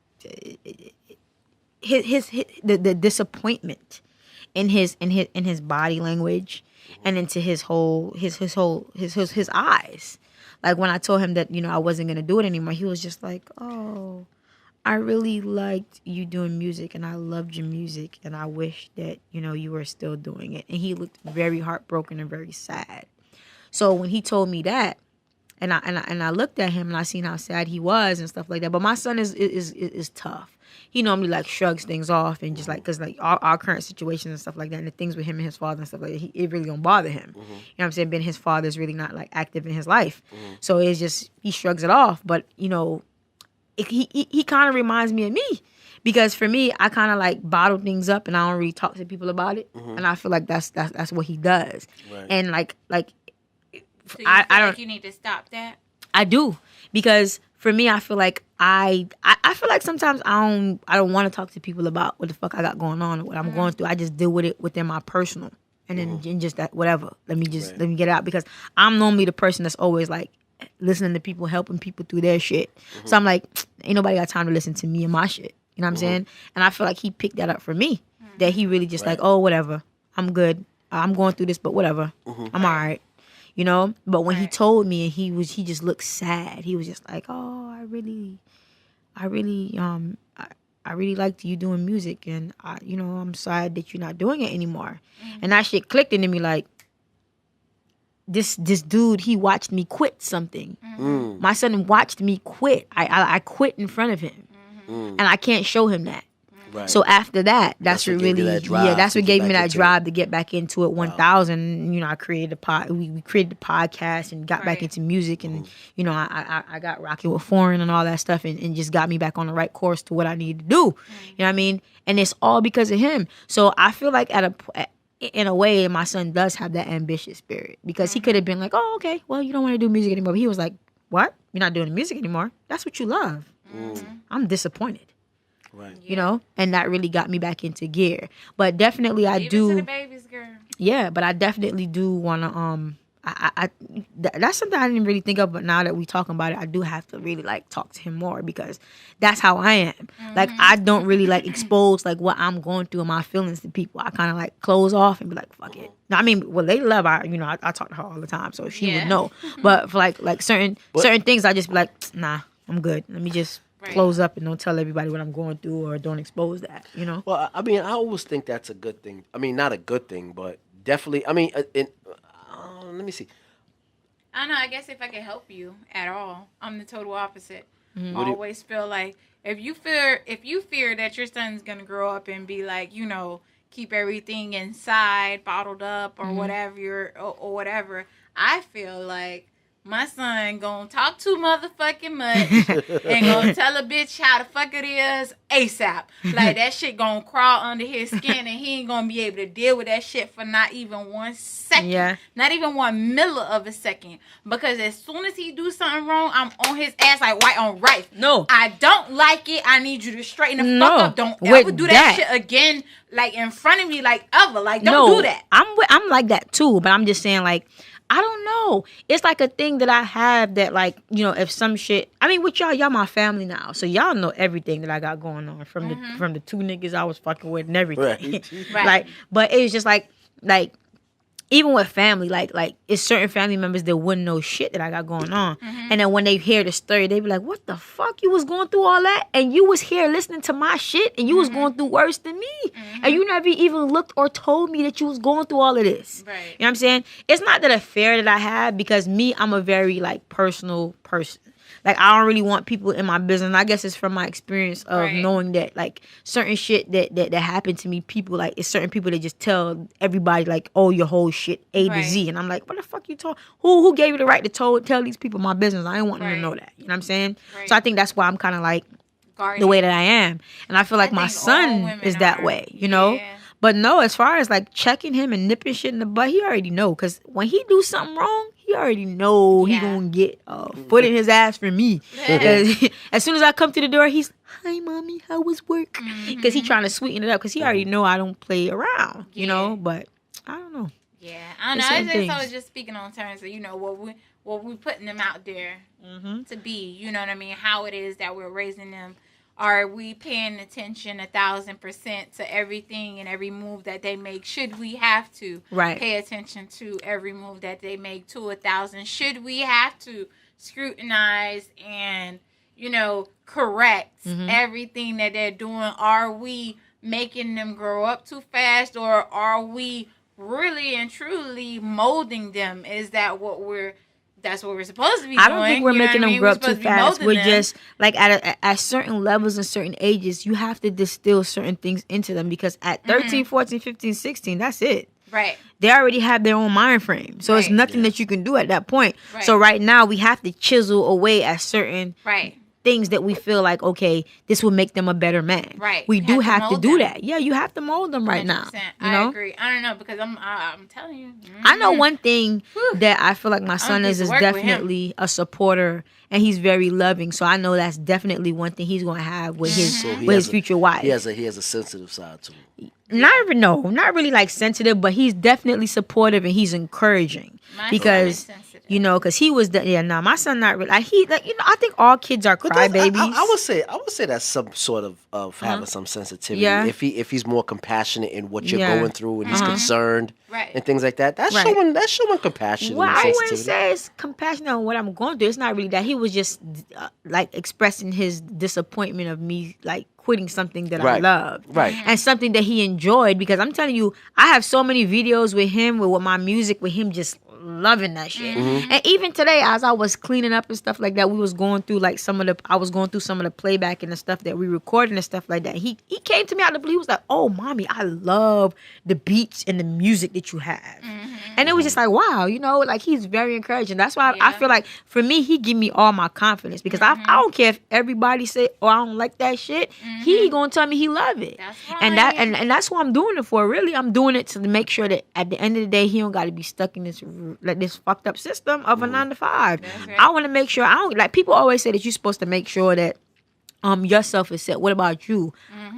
the disappointment in his body language and into his eyes. Like when I told him that, I wasn't gonna do it anymore, he was just like, "Oh, I really liked you doing music and I loved your music and I wish that, you were still doing it." And he looked very heartbroken and very sad. So when he told me that, and I looked at him and I seen how sad he was and stuff like that. But my son is tough. He normally like shrugs things off and just like, cause like our current situations and stuff like that, and the things with him and his father and stuff like that, it really don't bother him. You know what I'm saying? Being his father is really not like active in his life, so it's just he shrugs it off. But he kind of reminds me of me, because for me, I kind of like bottle things up and I don't really talk to people about it, and I feel like that's what he does. Right. And like So you feel like you need to stop that? I do, because for me, I feel like I feel like sometimes I don't want to talk to people about what the fuck I got going on or what I'm going through. I just deal with it within my personal, and then and just that whatever. Let me get it out, because I'm normally the person that's always like listening to people, helping people through their shit. So I'm like, ain't nobody got time to listen to me and my shit. You know what I'm saying? And I feel like he picked that up for me. That he really just like, oh, whatever, I'm good. I'm going through this, but whatever, I'm all right. But when he told me, and he just looked sad. He was just like, "Oh, I really liked you doing music, and I'm sad that you're not doing it anymore." And that shit clicked into me like, this dude, he watched me quit something. My son watched me quit. I quit in front of him, and I can't show him that. Right. So after that, that's what really, that's what gave me that drive to get back into it. 1,000, I created we created the podcast and got back into music, and I got rocking with Foreign and all that stuff, and just got me back on the right course to what I need to do. You know what I mean? And it's all because of him. So I feel like in a way, my son does have that ambitious spirit, because he could have been like, "Oh, okay, well, you don't want to do music anymore." But he was like, "What? You're not doing the music anymore? That's what you love." I'm disappointed. Right. And that really got me back into gear. But definitely I do. To the babies, girl. Yeah, but I definitely do want to that's something I didn't really think of, but now that we talking about it, I do have to really like talk to him more, because that's how I am. Like I don't really like expose like what I'm going through and my feelings to people. I kind of like close off and be like, fuck it. I mean, well, they love I talk to her all the time, so she would know. But for like certain things, I just be like, nah, I'm good. Let me just close up and don't tell everybody what I'm going through, or don't expose that, Well, I mean, I always think that's a good thing. I mean, not a good thing, but definitely, I mean, let me see. I don't know. I guess if I can help you at all, I'm the total opposite. I always feel like if you fear that your son's gonna grow up and be like, keep everything inside, bottled up, or whatever, or whatever, I feel like my son gonna talk too motherfucking much and gonna tell a bitch how the fuck it is ASAP. Like that shit gonna crawl under his skin, and he ain't gonna be able to deal with that shit for not even 1 second. Yeah. Not even 1 milli of a second. Because as soon as he do something wrong, I'm on his ass like white on rice. No. I don't like it. I need you to straighten the fuck up. Don't ever do that shit again, like in front of me, like ever. Like don't do that. I'm like that too, but I'm just saying like, I don't know. It's like a thing that I have that like, if some shit, I mean with y'all my family now. So y'all know everything that I got going on from the 2 niggas I was fucking with and everything. Right. Like, but it's just like even with family, like it's certain family members that wouldn't know shit that I got going on. And then when they hear the story, they be like, "What the fuck? You was going through all that? And you was here listening to my shit, and you was going through worse than me. And you never even looked or told me that you was going through all of this." Right. You know what I'm saying? It's not that a fear that I have, because me, I'm a very like personal person. Like, I don't really want people in my business. And I guess it's from my experience of knowing that, like, certain shit that happened to me, people, like, it's certain people that just tell everybody, like, oh, your whole shit A to Z. And I'm like, what the fuck you told? Who gave you the right to tell these people my business? I ain't want them to know that. You know what I'm saying? So I think that's why I'm kind of, like, the way that I am. And I feel like my son is that way, But no, as far as like checking him and nipping shit in the butt, he already know. Because when he do something wrong, he already know he gonna get a foot in his ass from me. 'Cause as soon as I come to the door, he's, hi, mommy, how was work? Because he trying to sweeten it up. Because he already know I don't play around, you know. But I don't know. Yeah, I don't know. I was just speaking on terms of, you know, what we putting them out there to be. You know what I mean? How it is that we're raising them. Are we paying attention 1,000% to everything and every move that they make? Should we have to pay attention to every move that they make to 1,000? Should we have to scrutinize and, you know, correct everything that they're doing? Are we making them grow up too fast, or are we really and truly molding them? Is that that's what we're supposed to be doing? I don't think we're making them grow up too fast. We're just like at certain levels and certain ages, you have to distill certain things into them, because at 13, 14, 15, 16, that's it. Right. They already have their own mind frame. So it's nothing that you can do at that point. Right. So right now we have to chisel away at certain things that we feel like, okay, this will make them a better man. Right. We do have to do that. Yeah, you have to mold them right now. You know? I agree. I don't know, because I'm telling you. I know one thing that I feel like my son is definitely a supporter, and he's very loving. So I know that's definitely one thing he's going to have with his future wife. He has a sensitive side to him. Not really like sensitive, but he's definitely supportive and he's encouraging. Because you know, because he was my son not really like I think all kids are crybabies. I would say that's some sort of having some sensitivity. Yeah. If he's more compassionate in what you're going through and he's concerned and things like that, that's showing compassion. Well, I wouldn't say it's compassionate on what I'm going through. It's not really that. He was just like expressing his disappointment of me like quitting something that I loved, and something that he enjoyed. Because I'm telling you, I have so many videos with him, with my music, with him just loving that shit. And even today, as I was cleaning up and stuff like that, we was going through like I was going through some of the playback and the stuff that we recorded and stuff like that. He came to me out of the blue. He was like, "Oh, mommy, I love the beats and the music that you have." And it was just like, wow, you know, like he's very encouraging. That's why I feel like for me, he give me all my confidence, because I don't care if everybody say, "Oh, I don't like that shit." He gonna tell me he love it. That's right. And that's what I'm doing it for. Really, I'm doing it to make sure that at the end of the day, he don't got to be stuck in this fucked up system of a 9 to 5. Right. I want to make sure people always say that you're supposed to make sure that yourself is set. What about you?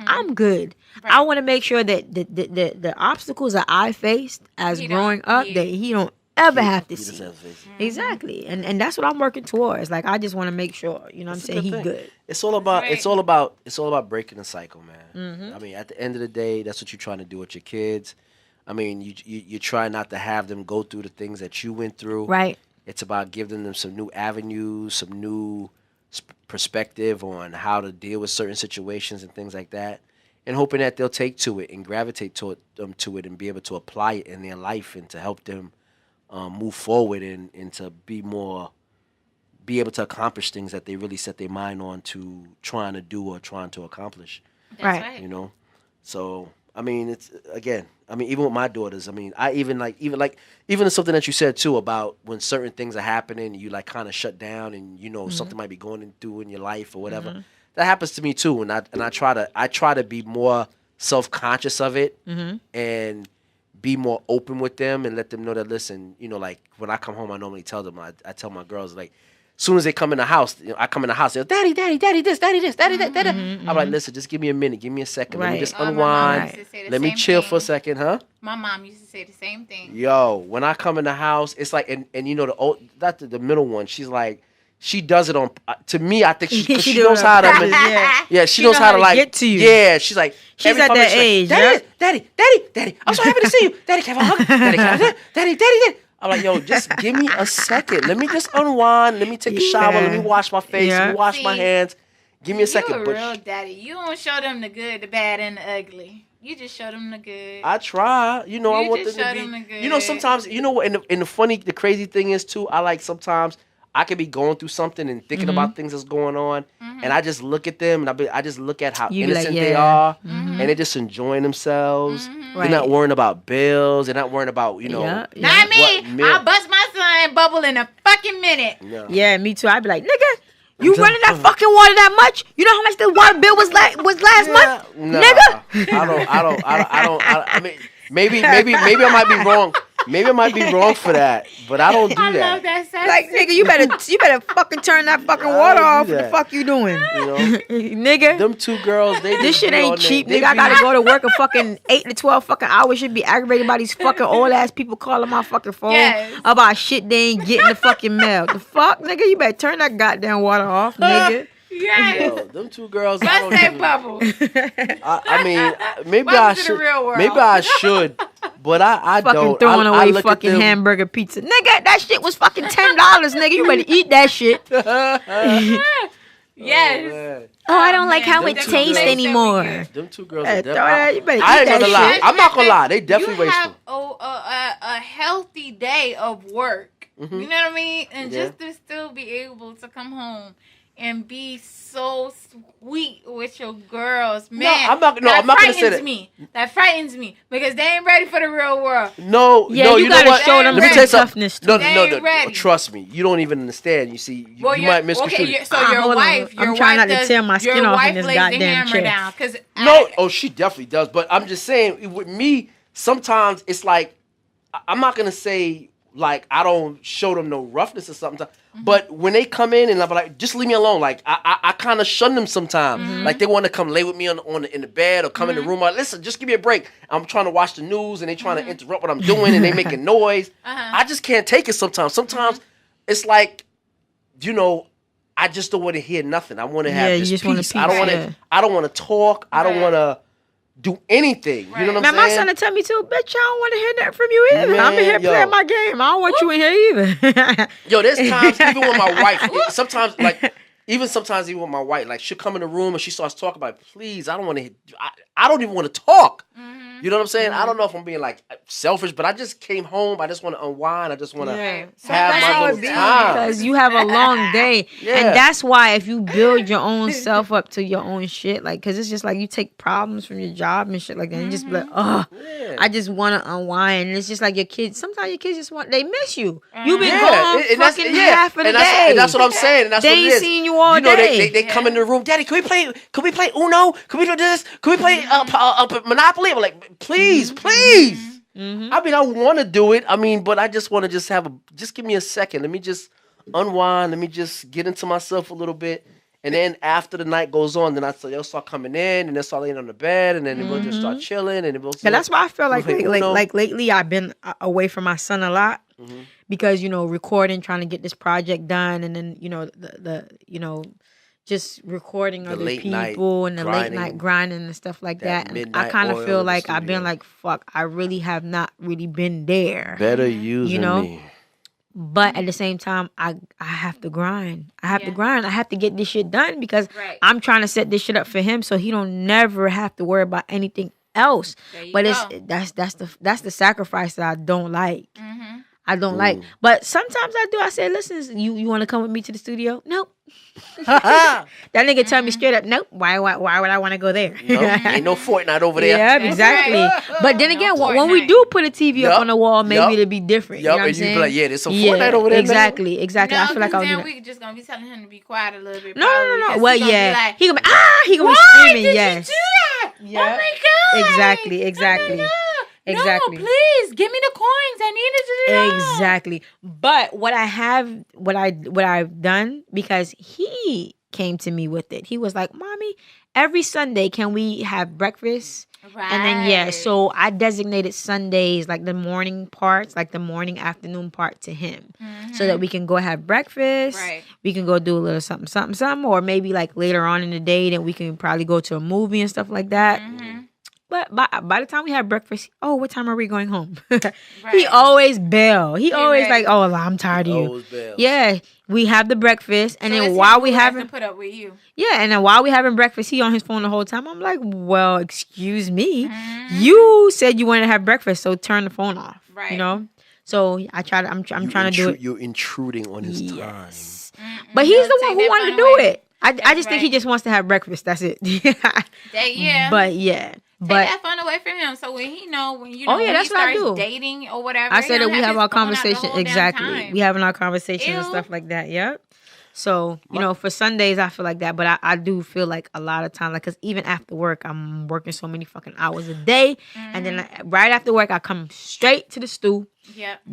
I'm good. Right. I want to make sure that the obstacles that I faced as growing up, that he don't ever have to see. Exactly. And that's what I'm working towards. Like, I just want to make sure, you know what I'm saying, he's good. It's all about breaking the cycle, man. I mean, at the end of the day, that's what you're trying to do with your kids. I mean, you try not to have them go through the things that you went through. Right. It's about giving them some new avenues, some new perspective on how to deal with certain situations and things like that, and hoping that they'll take to it and gravitate to it and be able to apply it in their life, and to help them move forward and to be able to accomplish things that they really set their mind on to trying to do or trying to accomplish. That's right. You know, so I mean, it's again. I mean, even with my daughters, I mean, I even something that you said too about when certain things are happening, you like kind of shut down, and you know something might be going through in your life or whatever. That happens to me too, and I try to be more self-conscious of it and be more open with them and let them know that, listen, you know, like when I come home, I normally tell them, I tell my girls, like, as soon as they come in the house, you know, I come in the house, they're, Daddy this, Daddy that. I'm like, listen, just give me a minute, give me a second. Let me just unwind. Let me chill for a second, huh? My mom used to say the same thing. Yo, when I come in the house, it's like, and you know, the middle one, she's like, she does it on, to me, I think she knows how to, she knows how to like, get to you. Yeah, she's like, she's at that age. Daddy, I'm so happy to see you. Daddy, can I hug? Daddy, can I hug? Daddy. I'm like, yo, just give me a second. Let me just unwind. Let me take a shower. Let me wash my face. Let me wash my hands. Give me a second. You're a real daddy. You don't show them the good, the bad, and the ugly. You just show them the good. I try. You know, I want them to be. Good. You know, sometimes, you know what, and the crazy thing is, too, I like sometimes I could be going through something and thinking about things that's going on, and I just look at them, and I just look at how innocent they are, and they're just enjoing themselves. They're not worrying about bills. They're not worrying about, you know. Not me. I'll bust my son bubble in a fucking minute. Yeah, me too. I'd be like, nigga, You running that fucking water that much? You know how much the water bill was last month, nigga? I mean, maybe I might be wrong. Maybe I might be wrong for that, but I don't do that. I love that. Sassy. Like, nigga, you better fucking turn that fucking water off. What the fuck you doing? You know, nigga. them two girls, this shit ain't cheap, nigga. I gotta go to work a fucking 8 to 12 fucking hours. Should be aggravated by these fucking old ass people calling my fucking phone about shit they ain't getting the fucking mail. The fuck, nigga? You better turn that goddamn water off, nigga. Yes. Yo, them two girls. Let's say bubble. I mean, maybe Welcome I to the should. real world. Maybe I should, but I fucking don't. throwing I away look fucking at them, hamburger pizza, nigga. That shit was fucking $10, nigga. You better eat that shit. Yes. Oh, I don't like how Them it two tastes girls. anymore. Them two girls. Hey, Are throw that- you better I eat ain't that gonna lie. shit. I'm not gonna lie. They definitely you have wasteful. a healthy day of work. You know what I mean? And Yeah. just to still be able to come home and be so sweet with your girls, man. I'm not gonna say that. That frightens me because they ain't ready for the real world. No, Yeah, no, you you know gotta what? show them Let me some tell you something. toughness, too. No, They no, ain't no. ready. Trust me. You don't even understand. You see, you might misconstrue. Okay, so Ah, your hold on. wife, I'm your trying wife not to does, tear my skin your off in wife this lays the goddamn hammer chair. down. Cause No, she definitely does. But I'm just saying, with me, sometimes it's like I'm not gonna say like I don't show them no roughness or something. But when they come in and I'm like, just leave me alone. Like I kind of shun them sometimes. Like they want to come lay with me in the bed or come in the room. Like, listen, just give me a break. I'm trying to watch the news and they trying to interrupt what I'm doing and they making noise. I just can't take it sometimes. Sometimes it's like, you know, I just don't want to hear nothing. I want to have this peace. I don't want to. I don't want to talk. I don't want to do anything. You know what I'm Man, my saying? son will tell me too, bitch, I don't want to hear that from you either. Man, I'm in here yo. playing my game. I don't want you in here either. Yo, there's times even with my wife, sometimes even with my wife, like she'll come in the room and she starts talking about, please, I don't want to. I don't even want to talk. You know what I'm saying? I don't know if I'm being like selfish, but I just came home. I just want to unwind. I just want to have my little time. Because you have a long day. And that's why if you build your own self up to your own shit, like, because it's just like you take problems from your job and shit like that and just be like, oh, I just want to unwind. And it's just like your kids, sometimes your kids just they miss you. You've been gone fucking half of the day. And that's what I'm saying. And that's they what it ain't is. seen you all You know, day. they come in the room, Daddy, can we play Uno? Can we do this? Can we play Monopoly? I'm like, please. I mean, I want to do it. I mean, but I just want to just give me a second. Let me just unwind. Let me just get into myself a little bit. And then after the night goes on, then they'll start coming in and they'll start laying on the bed and then we'll just start chilling. And that's why I feel like lately I've been away from my son a lot because, you know, recording, trying to get this project done. And then, you know, the just recording other people and the late night grinding and stuff like that. And I kind of feel like I've been like, fuck, I really have not really been there. Better using me. But at the same time, I have to grind. I have to get this shit done because I'm trying to set this shit up for him so he don't never have to worry about anything else. But that's the sacrifice that I don't like. I don't like. But sometimes I do. I say, listen, you want to come with me to the studio? Nope. That nigga tell me straight up, nope. Why would I want to go there? Ain't no Fortnite over there. Yeah, exactly. But then again, when we do put a TV up on the wall, maybe it'll be different. You know what I'm saying? Be like, yeah, there's some Fortnite over there. Exactly. No, I feel like I'll do that. We just gonna be telling him to be quiet a little bit. No. Well, yeah. He gonna be screaming. Did Yes. you do that? Yeah. Oh my god. Exactly. No, please give me the coins. I need it to do that. Exactly. But what I've done, because he came to me with it. He was like, "Mommy, every Sunday can we have breakfast?" Right. And then so I designated Sundays like the morning parts, like the morning afternoon part to him, so that we can go have breakfast. Right. We can go do a little something, or maybe like later on in the day, then we can probably go to a movie and stuff like that. But by the time we have breakfast, what time are we going home? He always bail. He always like, oh, I'm tired of you. Yeah, we have the breakfast, and then while we having to put up with you. Yeah, and then while we having breakfast, he on his phone the whole time. I'm like, well, excuse me, you said you wanted to have breakfast, so turn the phone off. Right. You know. So I'm trying to do it. You're intruding on his time. But he's the one who wanted to do it. I just think he just wants to have breakfast. That's it. Yeah. But yeah. Take that fun away from him, so when he when he starts dating or whatever, I said that we have our conversation. Exactly, we having our conversation and stuff like that. Yep. So, for Sundays, I feel like that. But I do feel like a lot of time, like, because even after work, I'm working so many fucking hours a day. And then right after work, I come straight to the stew,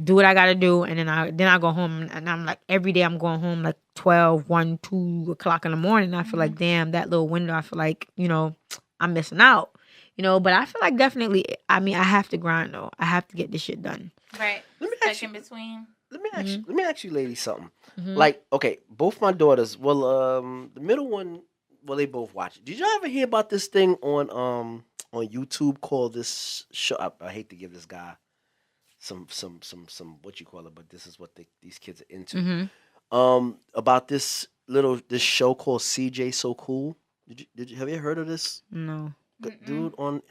do what I got to do. And then I go home. And I'm like, every day I'm going home like 12, 1, 2 o'clock in the morning. I feel like, damn, that little window, I feel like, I'm missing out. But I feel like definitely, I mean, I have to grind, though. I have to get this shit done. Right. Stuck in between. Let me ask you ladies something. Like, okay, both my daughters, the middle one, they both watch it. Did y'all ever hear about this thing on YouTube called this show? I hate to give this guy some what you call it, but this is what these kids are into. About this show called CJ So Cool. Did you have you heard of this? No. Dude on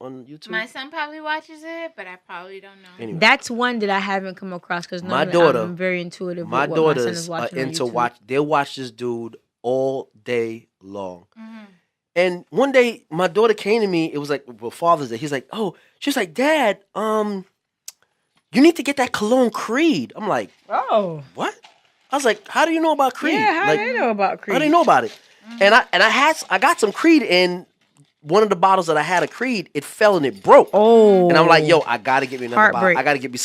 YouTube. My son probably watches it, but I probably don't know. Anyway, that's one that I haven't come across because my daughter, I'm very intuitive. My with daughters what my son is watching are into watch. They watch this dude all day long. And one day, my daughter came to me. It was like Father's Day. He's like, "Oh," she's like, "Dad, you need to get that cologne Creed." I'm like, "Oh, what?" I was like, "How do you know about Creed?" Yeah, how do you know about Creed? How do you know about it? And I got some Creed in. One of the bottles that I had of Creed, it fell and it broke. Oh. And I'm like, yo, I gotta get me another Heartbreak. bottle. I gotta get me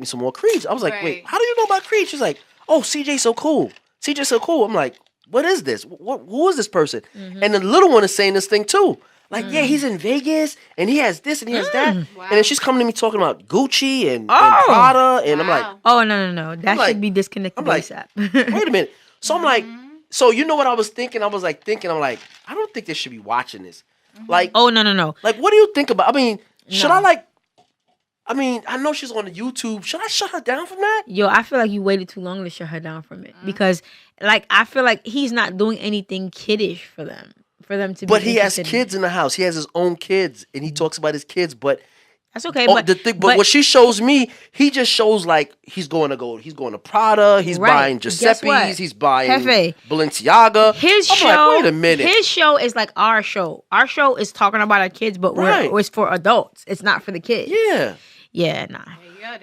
some more Creeds. I was like, wait, how do you know about Creed? She's like, oh, CJ So Cool. CJ So Cool. I'm like, what is this? Who is this person? And the little one is saying this thing too. Like, yeah, he's in Vegas and he has this and he has that. Wow. And then she's coming to me talking about Gucci and Prada. And I'm like, oh, no. That should be disconnected ASAP. Wait a minute. So I'm like, so you know what I was thinking? I'm like, I don't think they should be watching this. Like, oh, no. Like, what do you think about? I mean, should I I know she's on the YouTube. Should I shut her down from that? Yo, I feel like you waited too long to shut her down from it because, like, I feel like he's not doing anything kiddish for them to. But he has kids in the house. He has his own kids, and he talks about his kids. But that's okay. But what she shows me, he just shows like he's going to Prada. He's buying Giuseppe's. He's buying Balenciaga. His show. Like, wait a minute. His show is like our show. Our show is talking about our kids, but it's for adults. It's not for the kids. Yeah. Yeah, nah.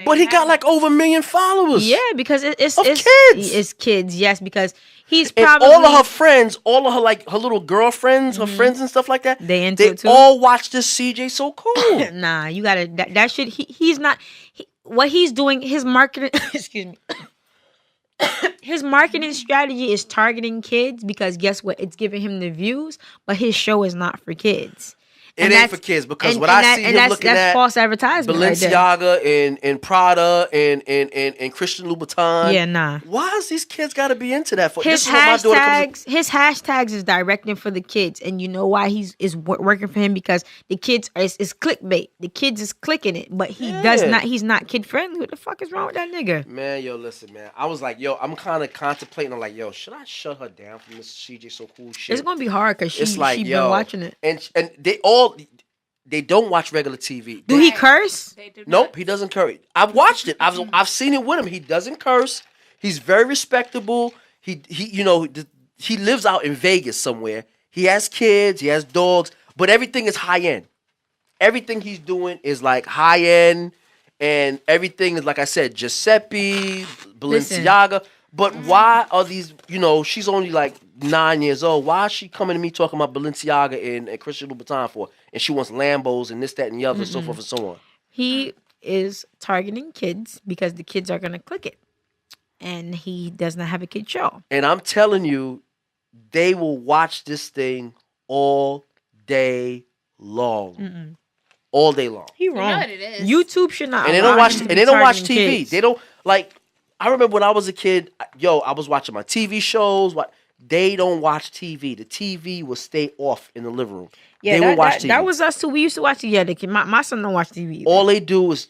But he got like over 1 million followers. Yeah, because it's kids. It's kids, yes, because he's probably and all of her friends, all of her like her little girlfriends, her friends and stuff like that. They into it too. All watch this CJ So Cool. Nah, you gotta that should he's not what he's doing. His marketing, excuse me. His marketing strategy is targeting kids because guess what? It's giving him the views, but his show is not for kids. It ain't for kids because what I see him looking at false advertisement. Balenciaga and Prada and Christian Louboutin. Yeah, nah. Why does these kids got to be into that? His hashtags is directing for the kids, and you know why is working for him because the kids is clickbait. The kids is clicking it, but he does not. He's not kid friendly. What the fuck is wrong with that nigga? Man, yo, listen, man. I was like, yo, I'm kind of contemplating. I'm like, yo, should I shut her down from this CJ So Cool shit? It's gonna be hard because she been watching it, and they don't watch regular TV. Do he curse? Nope, he doesn't curse. I've watched it. I've seen it with him. He doesn't curse. He's very respectable. He lives out in Vegas somewhere. He has kids. He has dogs. But everything is high end. Everything he's doing is like high end, and everything is like I said, Giuseppe, Balenciaga. Listen. But why are these? She's only like 9 years old. Why is she coming to me talking about Balenciaga and Christian Louboutin for? And she wants Lambos and this, that, and the other, and so forth and so on. He is targeting kids because the kids are going to click it. And he does not have a kid show. And I'm telling you, they will watch this thing all day long. All day long. He wrong. You know what it is. YouTube should not. And they don't watch. And they don't watch TV. Kids. They don't like. I remember when I was a kid. I was watching my TV shows. They don't watch TV. The TV will stay off in the living room. Yeah, they will watch TV. That was us too. We used to watch it. Yeah, my son don't watch TV either. All they do is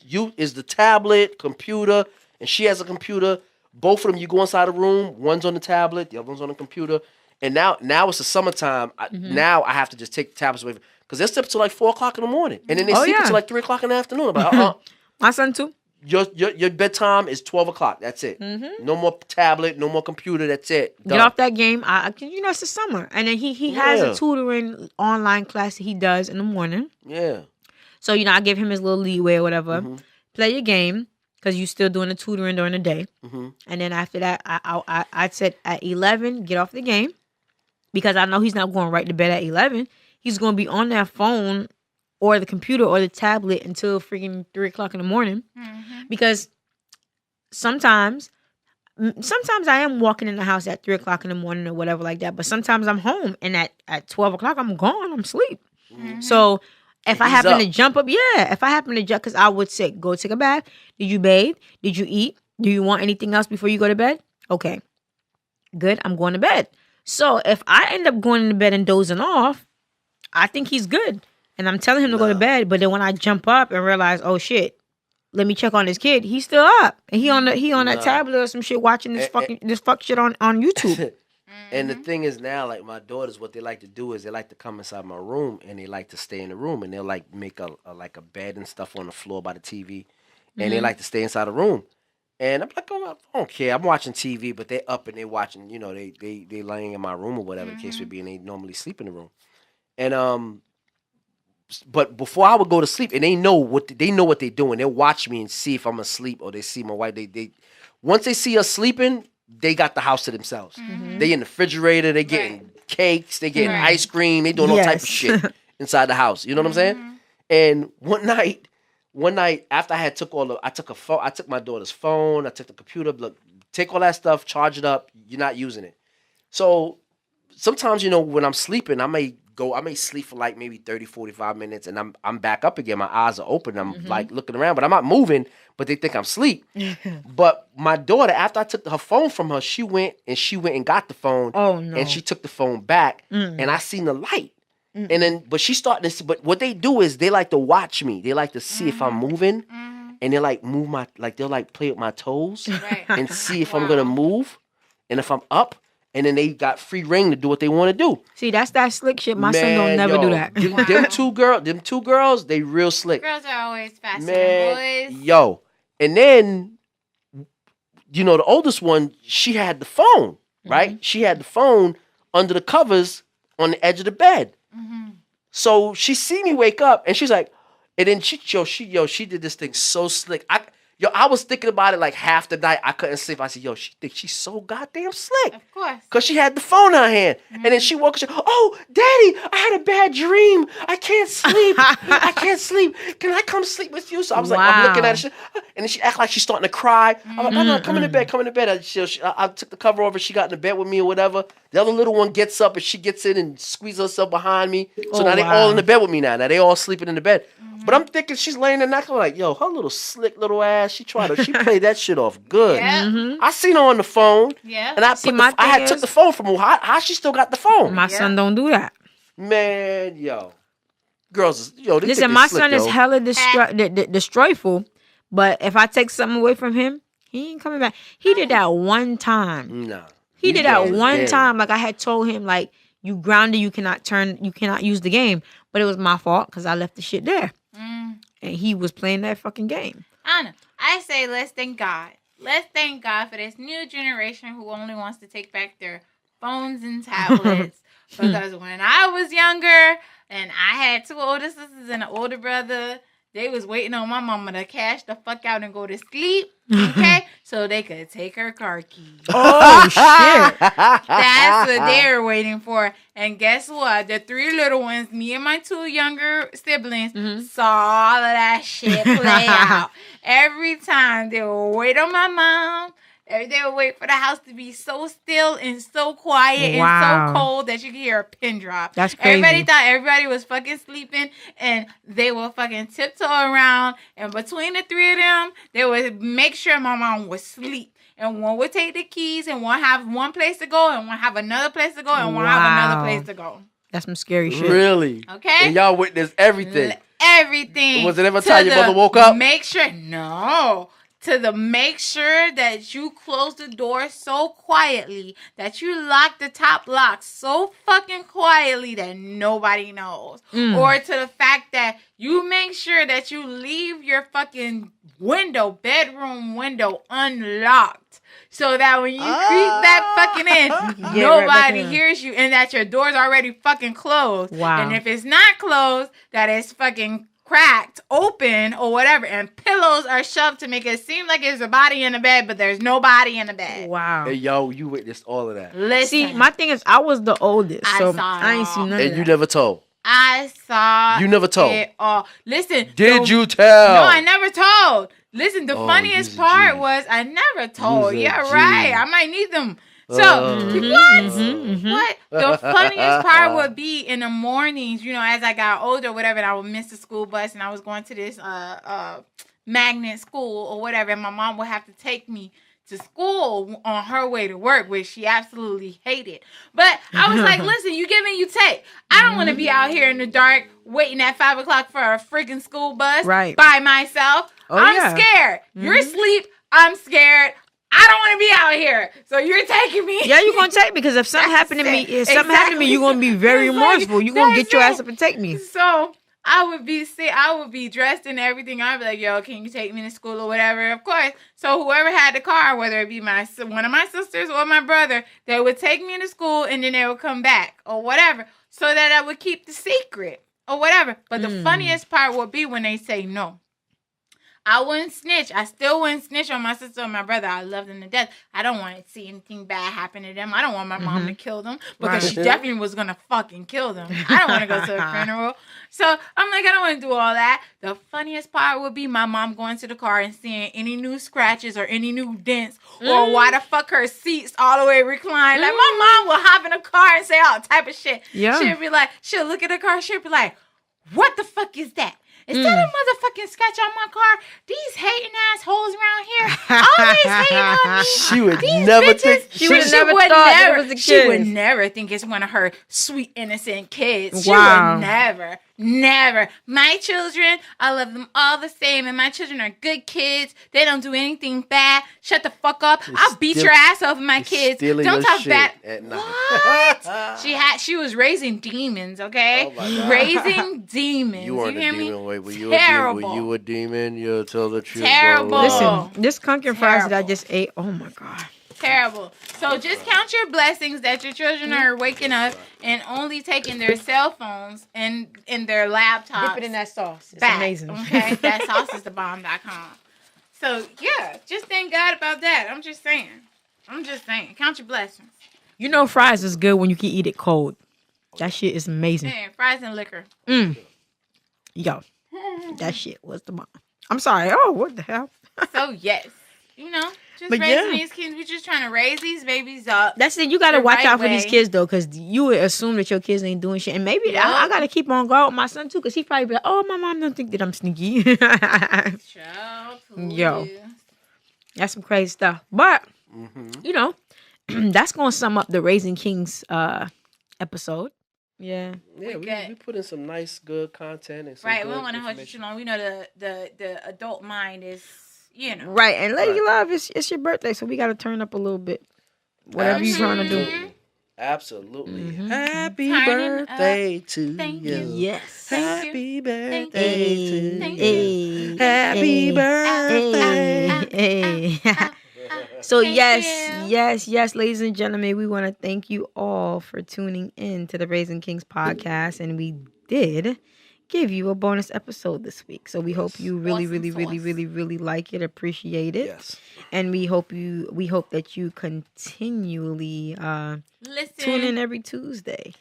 the tablet, computer, and she has a computer. Both of them, you go inside a room. One's on the tablet, the other one's on the computer. And now it's the summertime. Now I have to just take the tablets away because they're up till like 4 o'clock in the morning, and then they sleep until like 3 o'clock in the afternoon. I'm like, my son too. Your bedtime is 12 o'clock. That's it. No more tablet, no more computer. That's it. Done. Get off that game. It's the summer, and then he has a tutoring online class that he does in the morning. Yeah. So I give him his little leeway or whatever. Play your game. because you still doing the tutoring during the day. Mm-hmm. And then after that, I said at 11, get off the game because I know he's not going right to bed at 11. He's going to be on that phone or the computer or the tablet until freaking 3 o'clock in the morning. Because sometimes I am walking in the house at 3 o'clock in the morning or whatever like that. But sometimes I'm home and at 12 o'clock I'm gone. I'm asleep. So if I happen to jump up, if I happen to jump, because I would say, go take a bath. Did you bathe? Did you eat? Do you want anything else before you go to bed? Okay, good. I'm going to bed. So if I end up going to bed and dozing off, I think he's good. And I'm telling him to go to bed. But then when I jump up and realize, oh shit, let me check on this kid. He's still up. And he on that tablet or some shit watching this fuck shit on YouTube. And the thing is now, like my daughters, what they like to do is they like to come inside my room and they like to stay in the room and they'll like make a bed and stuff on the floor by the TV, and they like to stay inside the room. And I'm like, oh, I don't care. I'm watching TV, but they're up and they're watching. You know, they laying in my room or whatever the case would be, and they normally sleep in the room. And but before I would go to sleep, and they know what they're doing. They'll watch me and see if I'm asleep, or they see my wife. They once they see us sleeping, they got the house to themselves. They in the refrigerator. They getting cakes. They getting ice cream. They doing all type of shit inside the house. You know what I'm saying? And one night after I had I took my daughter's phone. I took the computer. Look, take all that stuff, charge it up. You're not using it. So sometimes, you know, when I'm sleeping, I may sleep for like maybe 30, 45 minutes, and I'm back up again. My eyes are open. I'm like looking around, but I'm not moving, but they think I'm asleep. But my daughter, after I took her phone from her, she went and got the phone. Oh, no. And she took the phone back, and I seen the light. And then, but but what they do is they like to watch me. They like to see if I'm moving, and they like they'll like play with my toes and see if I'm going to move, and if I'm up. And then they got free reign to do what they want to do. See, that's that slick shit. My son don't never do that. Them two girls, they real slick. Girls are always faster than boys. Yo. And then, you know, the oldest one, she had the phone, right? She had the phone under the covers on the edge of the bed. So she see me wake up, and she's like, and then she did this thing so slick. I was thinking about it like half the night. I couldn't sleep. I said, yo, she thinks she's so goddamn slick. Of course. Because she had the phone in her hand. And then she woke up and said, oh, Daddy, I had a bad dream. I can't sleep. I can't sleep. Can I come sleep with you? So I was like, I'm looking at her. And then she act like she's starting to cry. I'm like, no, come in the bed, come in the bed. I took the cover over. She got in the bed with me or whatever. The other little one gets up and she gets in and squeezes herself behind me. So now they all in the bed with me now. Now they all sleeping in the bed. But I'm thinking she's laying there knocking like, yo, her little slick little ass. She played that shit off good. Yeah. I seen her on the phone. Yeah. And I took the phone from her. How she still got the phone? My son don't do that. Man, yo. Girls, yo, they listen, my son is hella destroyful. But if I take something away from him, he ain't coming back. He did that one time. No. He did that one time. Like I had told him, like, you grounded, you cannot use the game. But it was my fault because I left the shit there. And he was playing that fucking game. Anna, I say let's thank God. Let's thank God for this new generation who only wants to take back their phones and tablets. Because when I was younger and I had two older sisters and an older brother, they was waiting on my mama to cash the fuck out and go to sleep, okay? So they could take her car keys. Oh, shit. That's what they were waiting for. And guess what? The three little ones, me and my two younger siblings, saw all of that shit play out. Every time they would wait on my mom. They would wait for the house to be so still and so quiet and so cold that you could hear a pin drop. That's crazy. Everybody thought everybody was fucking sleeping, and they would fucking tiptoe around. And between the three of them, they would make sure my mom would sleep. And one would take the keys, and one have one place to go, and one have another place to go, and one have another place to go. That's some scary shit. Really? Okay. And y'all witnessed everything. Everything. Was it ever time your mother woke up? Make sure, no. Make sure that you close the door so quietly, that you lock the top lock so fucking quietly that nobody knows. Or to the fact that you make sure that you leave your fucking bedroom window unlocked. So that when you creep that fucking in, nobody hears you, and that your door's already fucking closed. Wow. And if it's not closed, that it's fucking cracked open or whatever, and pillows are shoved to make it seem like there's a body in the bed, but there's no body in the bed. Wow. Hey, yo, you witnessed all of that. Listen, See, my thing is, I was the oldest, so I ain't seen none of And that. you never told. I saw. You never told. It all. Listen. Did you tell? No, I never told. Listen, the funniest you's a part G. was I never told. You's a Yeah, G. right. I might need them. So what? The funniest part would be in the mornings, as I got older, whatever, and I would miss the school bus, and I was going to this magnet school or whatever, and my mom would have to take me to school on her way to work, which she absolutely hated. But I was like, listen, you give and you take. I don't want to be out here in the dark waiting at 5 o'clock for a freaking school bus by myself. I'm scared. You're asleep. I'm scared. I don't want to be out here. So you're taking me. Yeah, you're going to take me because if something happened to me, you're going to be very remorseful. You're going to get your ass up and take me. So I would be dressed and everything. I'd be like, yo, can you take me to school or whatever? Of course. So whoever had the car, whether it be one of my sisters or my brother, they would take me to school and then they would come back or whatever so that I would keep the secret or whatever. But the funniest part would be when they say no. I wouldn't snitch. I still wouldn't snitch on my sister or my brother. I love them to death. I don't want to see anything bad happen to them. I don't want my mom to kill them because she definitely was going to fucking kill them. I don't want to go to a funeral. So I'm like, I don't want to do all that. The funniest part would be my mom going to the car and seeing any new scratches or any new dents or why the fuck her seats all the way reclined. Like my mom will hop in a car and say all type of shit. Yeah. She'll look at the car. She'll be like, what the fuck is that? Is that a motherfucking scratch on my car? These hating assholes around here always hating on me. She would never think. She would never thought it was a kid. She would never think it's one of her sweet, innocent kids. She would never. My children, I love them all the same. And my children are good kids. They don't do anything bad. Shut the fuck up. I'll beat your ass over my kids. Don't talk bad. What? She was raising demons, okay? Oh raising demons. You weren't hear a demon. me? Wait, were you a demon? You'll tell the truth. Terrible. Listen, this pumpkin fries that I just ate, oh my God. Terrible. So just count your blessings that your children are waking up and only taking their cell phones and their laptops. Dip it in that sauce. It's amazing. Okay, that sauce is thebomb.com. So yeah, just thank God about that. I'm just saying. Count your blessings. You know fries is good when you can eat it cold. That shit is amazing. Yeah, fries and liquor. Yo, that shit was the bomb. I'm sorry. Oh, what the hell? So yes, just raising these kids. We're just trying to raise these babies up. That's it. You got to watch out for these kids, though, because you would assume that your kids ain't doing shit. And maybe I got to keep on guard with my son, too, because he probably be like, oh, my mom don't think that I'm sneaky. Yo, that's some crazy stuff. But, that's going to sum up the Raising Kings episode. Yeah, we put in some nice, good content. And some we don't want to hold you too long. We know the adult mind is, Right, and Lady Love, it's your birthday, so we got to turn up a little bit. Whatever you're trying to do. Absolutely. Happy birthday to you. Yes. Happy birthday to you. Happy birthday. So yes, ladies and gentlemen, we want to thank you all for tuning in to the Raising Kings podcast, and we did give you a bonus episode this week. So we hope you really like it, appreciate it. Yes. And we hope that you continually tune in every Tuesday.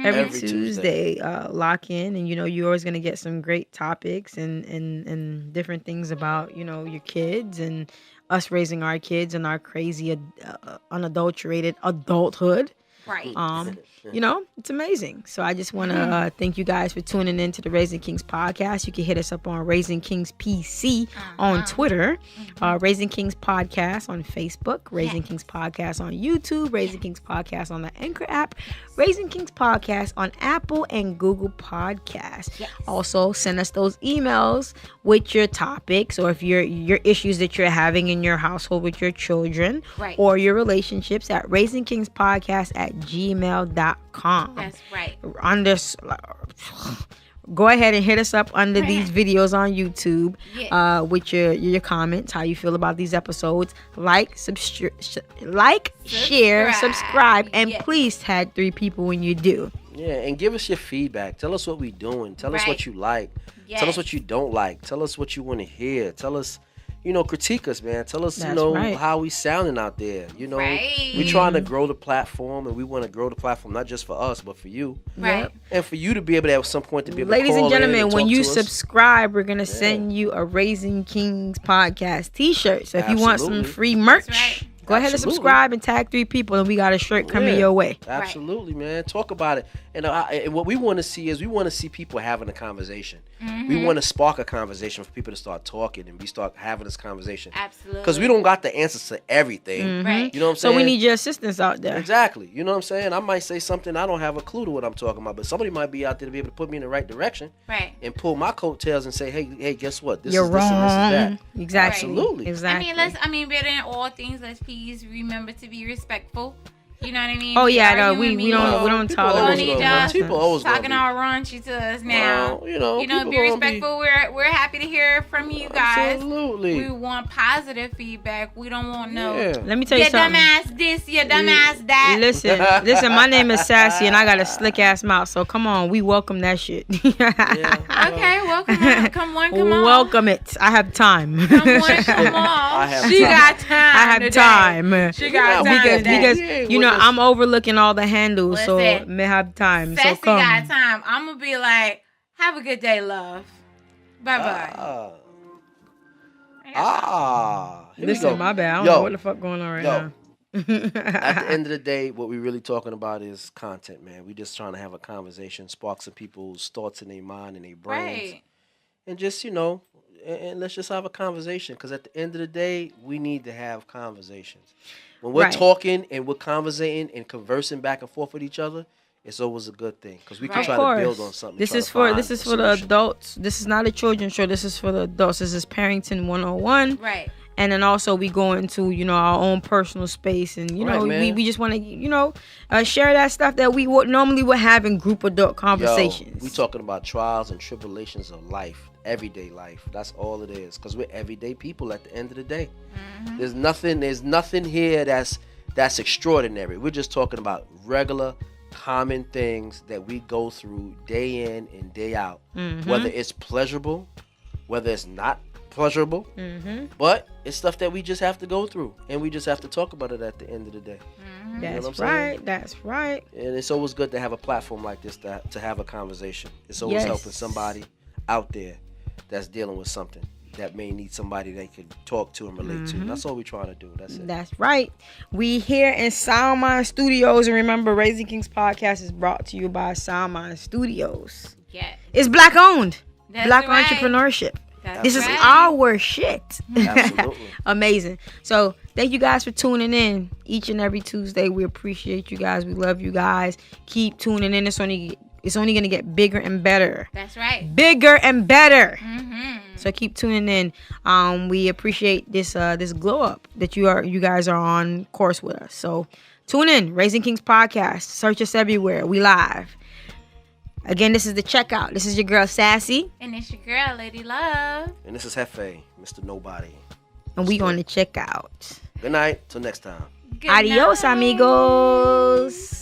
Every Tuesday, lock in, and you're always gonna get some great topics and different things about your kids and us raising our kids and our crazy unadulterated adulthood. Right. It's amazing. So I just want to thank you guys for tuning in to the Raising Kings podcast. You can hit us up on Raising Kings PC on Twitter, Raising Kings podcast on Facebook, Raising Kings podcast on YouTube, Raising Kings podcast on the Anchor app, Raising Kings podcast on Apple and Google Podcasts. Yes. Also, send us those emails with your topics or if your issues that you're having in your household with your children or your relationships at raisingkingspodcast@gmail.com. That's right. On this, go ahead and hit us up under these videos on YouTube with your comments, how you feel about these episodes. Share, subscribe, and please tag 3 people when you do. Yeah, and give us your feedback. Tell us what we doing. Tell us what you like. Yes. Tell us what you don't like. Tell us what you want to hear. Tell us, critique us, man. Tell us, That's right. how we sounding out there. Right. We trying to grow the platform, and we want to grow the platform not just for us, but for you. Right. And for you to be able to have some point to be able Ladies to call and gentlemen, in and when talk you to us. subscribe, we're gonna send you a Raising Kings podcast T-shirt. So if you want some Absolutely. free merch, That's right. go ahead and Absolutely. subscribe and tag 3 people, and we got a shirt coming Yeah. your way. Absolutely, man. Talk about it. And what we want to see is we want to see people having a conversation. We want to spark a conversation for people to start talking, and we start having this conversation. Absolutely. Because we don't got the answers to everything. Right. You know what I'm saying? So we need your assistance out there. Exactly. You know what I'm saying? I might say something, I don't have a clue to what I'm talking about, but somebody might be out there to be able to put me in the right direction Right. and pull my coatails and say, hey, guess what? This You're is this wrong. and this is that. Exactly. Absolutely. Exactly. But in all things, let's please remember to be respectful. You know what I mean? Oh We yeah, no, arguing we me. don't People tolerate always need gonna- us. people always gonna Talking be- all raunchy to us now. Well, You people know, be gonna be- respectful. We're happy to hear from you guys. Absolutely. We want positive feedback. We don't want no. Yeah. Let me tell you Your something. dumbass this, your dumbass that. Listen, my name is Sassy and I got a slick ass mouth. So come on, we welcome that shit. Yeah. Okay, welcome. Come on, come on. Welcome it. I have time. Come on, come on. I have She time. got time. I have today. time. She got time Because- today. Because Yeah, you know with us. I'm overlooking all the handles, so Listen, may have time. Sassy So come. got time. I'm gonna be like, have a good day, love. Bye bye. Here we Listen, go. my bad. I don't Yo. know what the fuck going on right now. At the end of the day, what we really talking about is content, man. We just trying to have a conversation, spark some people's thoughts in their mind and their brains, Right. and just and let's just have a conversation. Because at the end of the day, we need to have conversations. When we're Right. talking and we're conversating and conversing back and forth with each other, it's always a good thing because we can Right. try Of course. to build on something. This try is to for find this is a for the solution. adults. This is not a children's show. This is for the adults. This is Parenting 101. Right. And then also we go into, our own personal space, and Right, man. we just want to share that stuff that we would normally would have in group adult conversations. Yo, we talking about trials and tribulations of life, everyday life. That's all it is. Because we're everyday people at the end of the day. There's nothing here that's extraordinary. We're just talking about regular, common things that we go through day in and day out. Whether it's pleasurable, whether it's not pleasurable, but it's stuff that we just have to go through, and we just have to talk about it at the end of the day. You know That's what I'm saying? right. That's right. And it's always good to have a platform like this to have a conversation. It's always Yes. helping somebody out there that's dealing with something that may need somebody they can talk to and relate to. That's all we're trying to do. That's it. That's right. We here in Soundmind Studios, and remember, Raising Kings podcast is brought to you by Soundmind Studios. Yeah. It's black owned, That's black right. entrepreneurship. That's This is right. our shit. Absolutely. Amazing. So thank you guys for tuning in each and every Tuesday. We appreciate you guys. We love you guys. Keep tuning in. It's only going to get bigger and better. That's right. Bigger and better. Mm-hmm. So keep tuning in. We appreciate this glow up that you guys are on course with us. So tune in. Raising Kings podcast. Search us everywhere. We live. Again, this is the checkout. This is your girl Sassy, And it's your girl, Lady Love. And this is Hefe, Mr. Nobody. and we on the checkout. Good night. Till next time. Good Adios, night. amigos.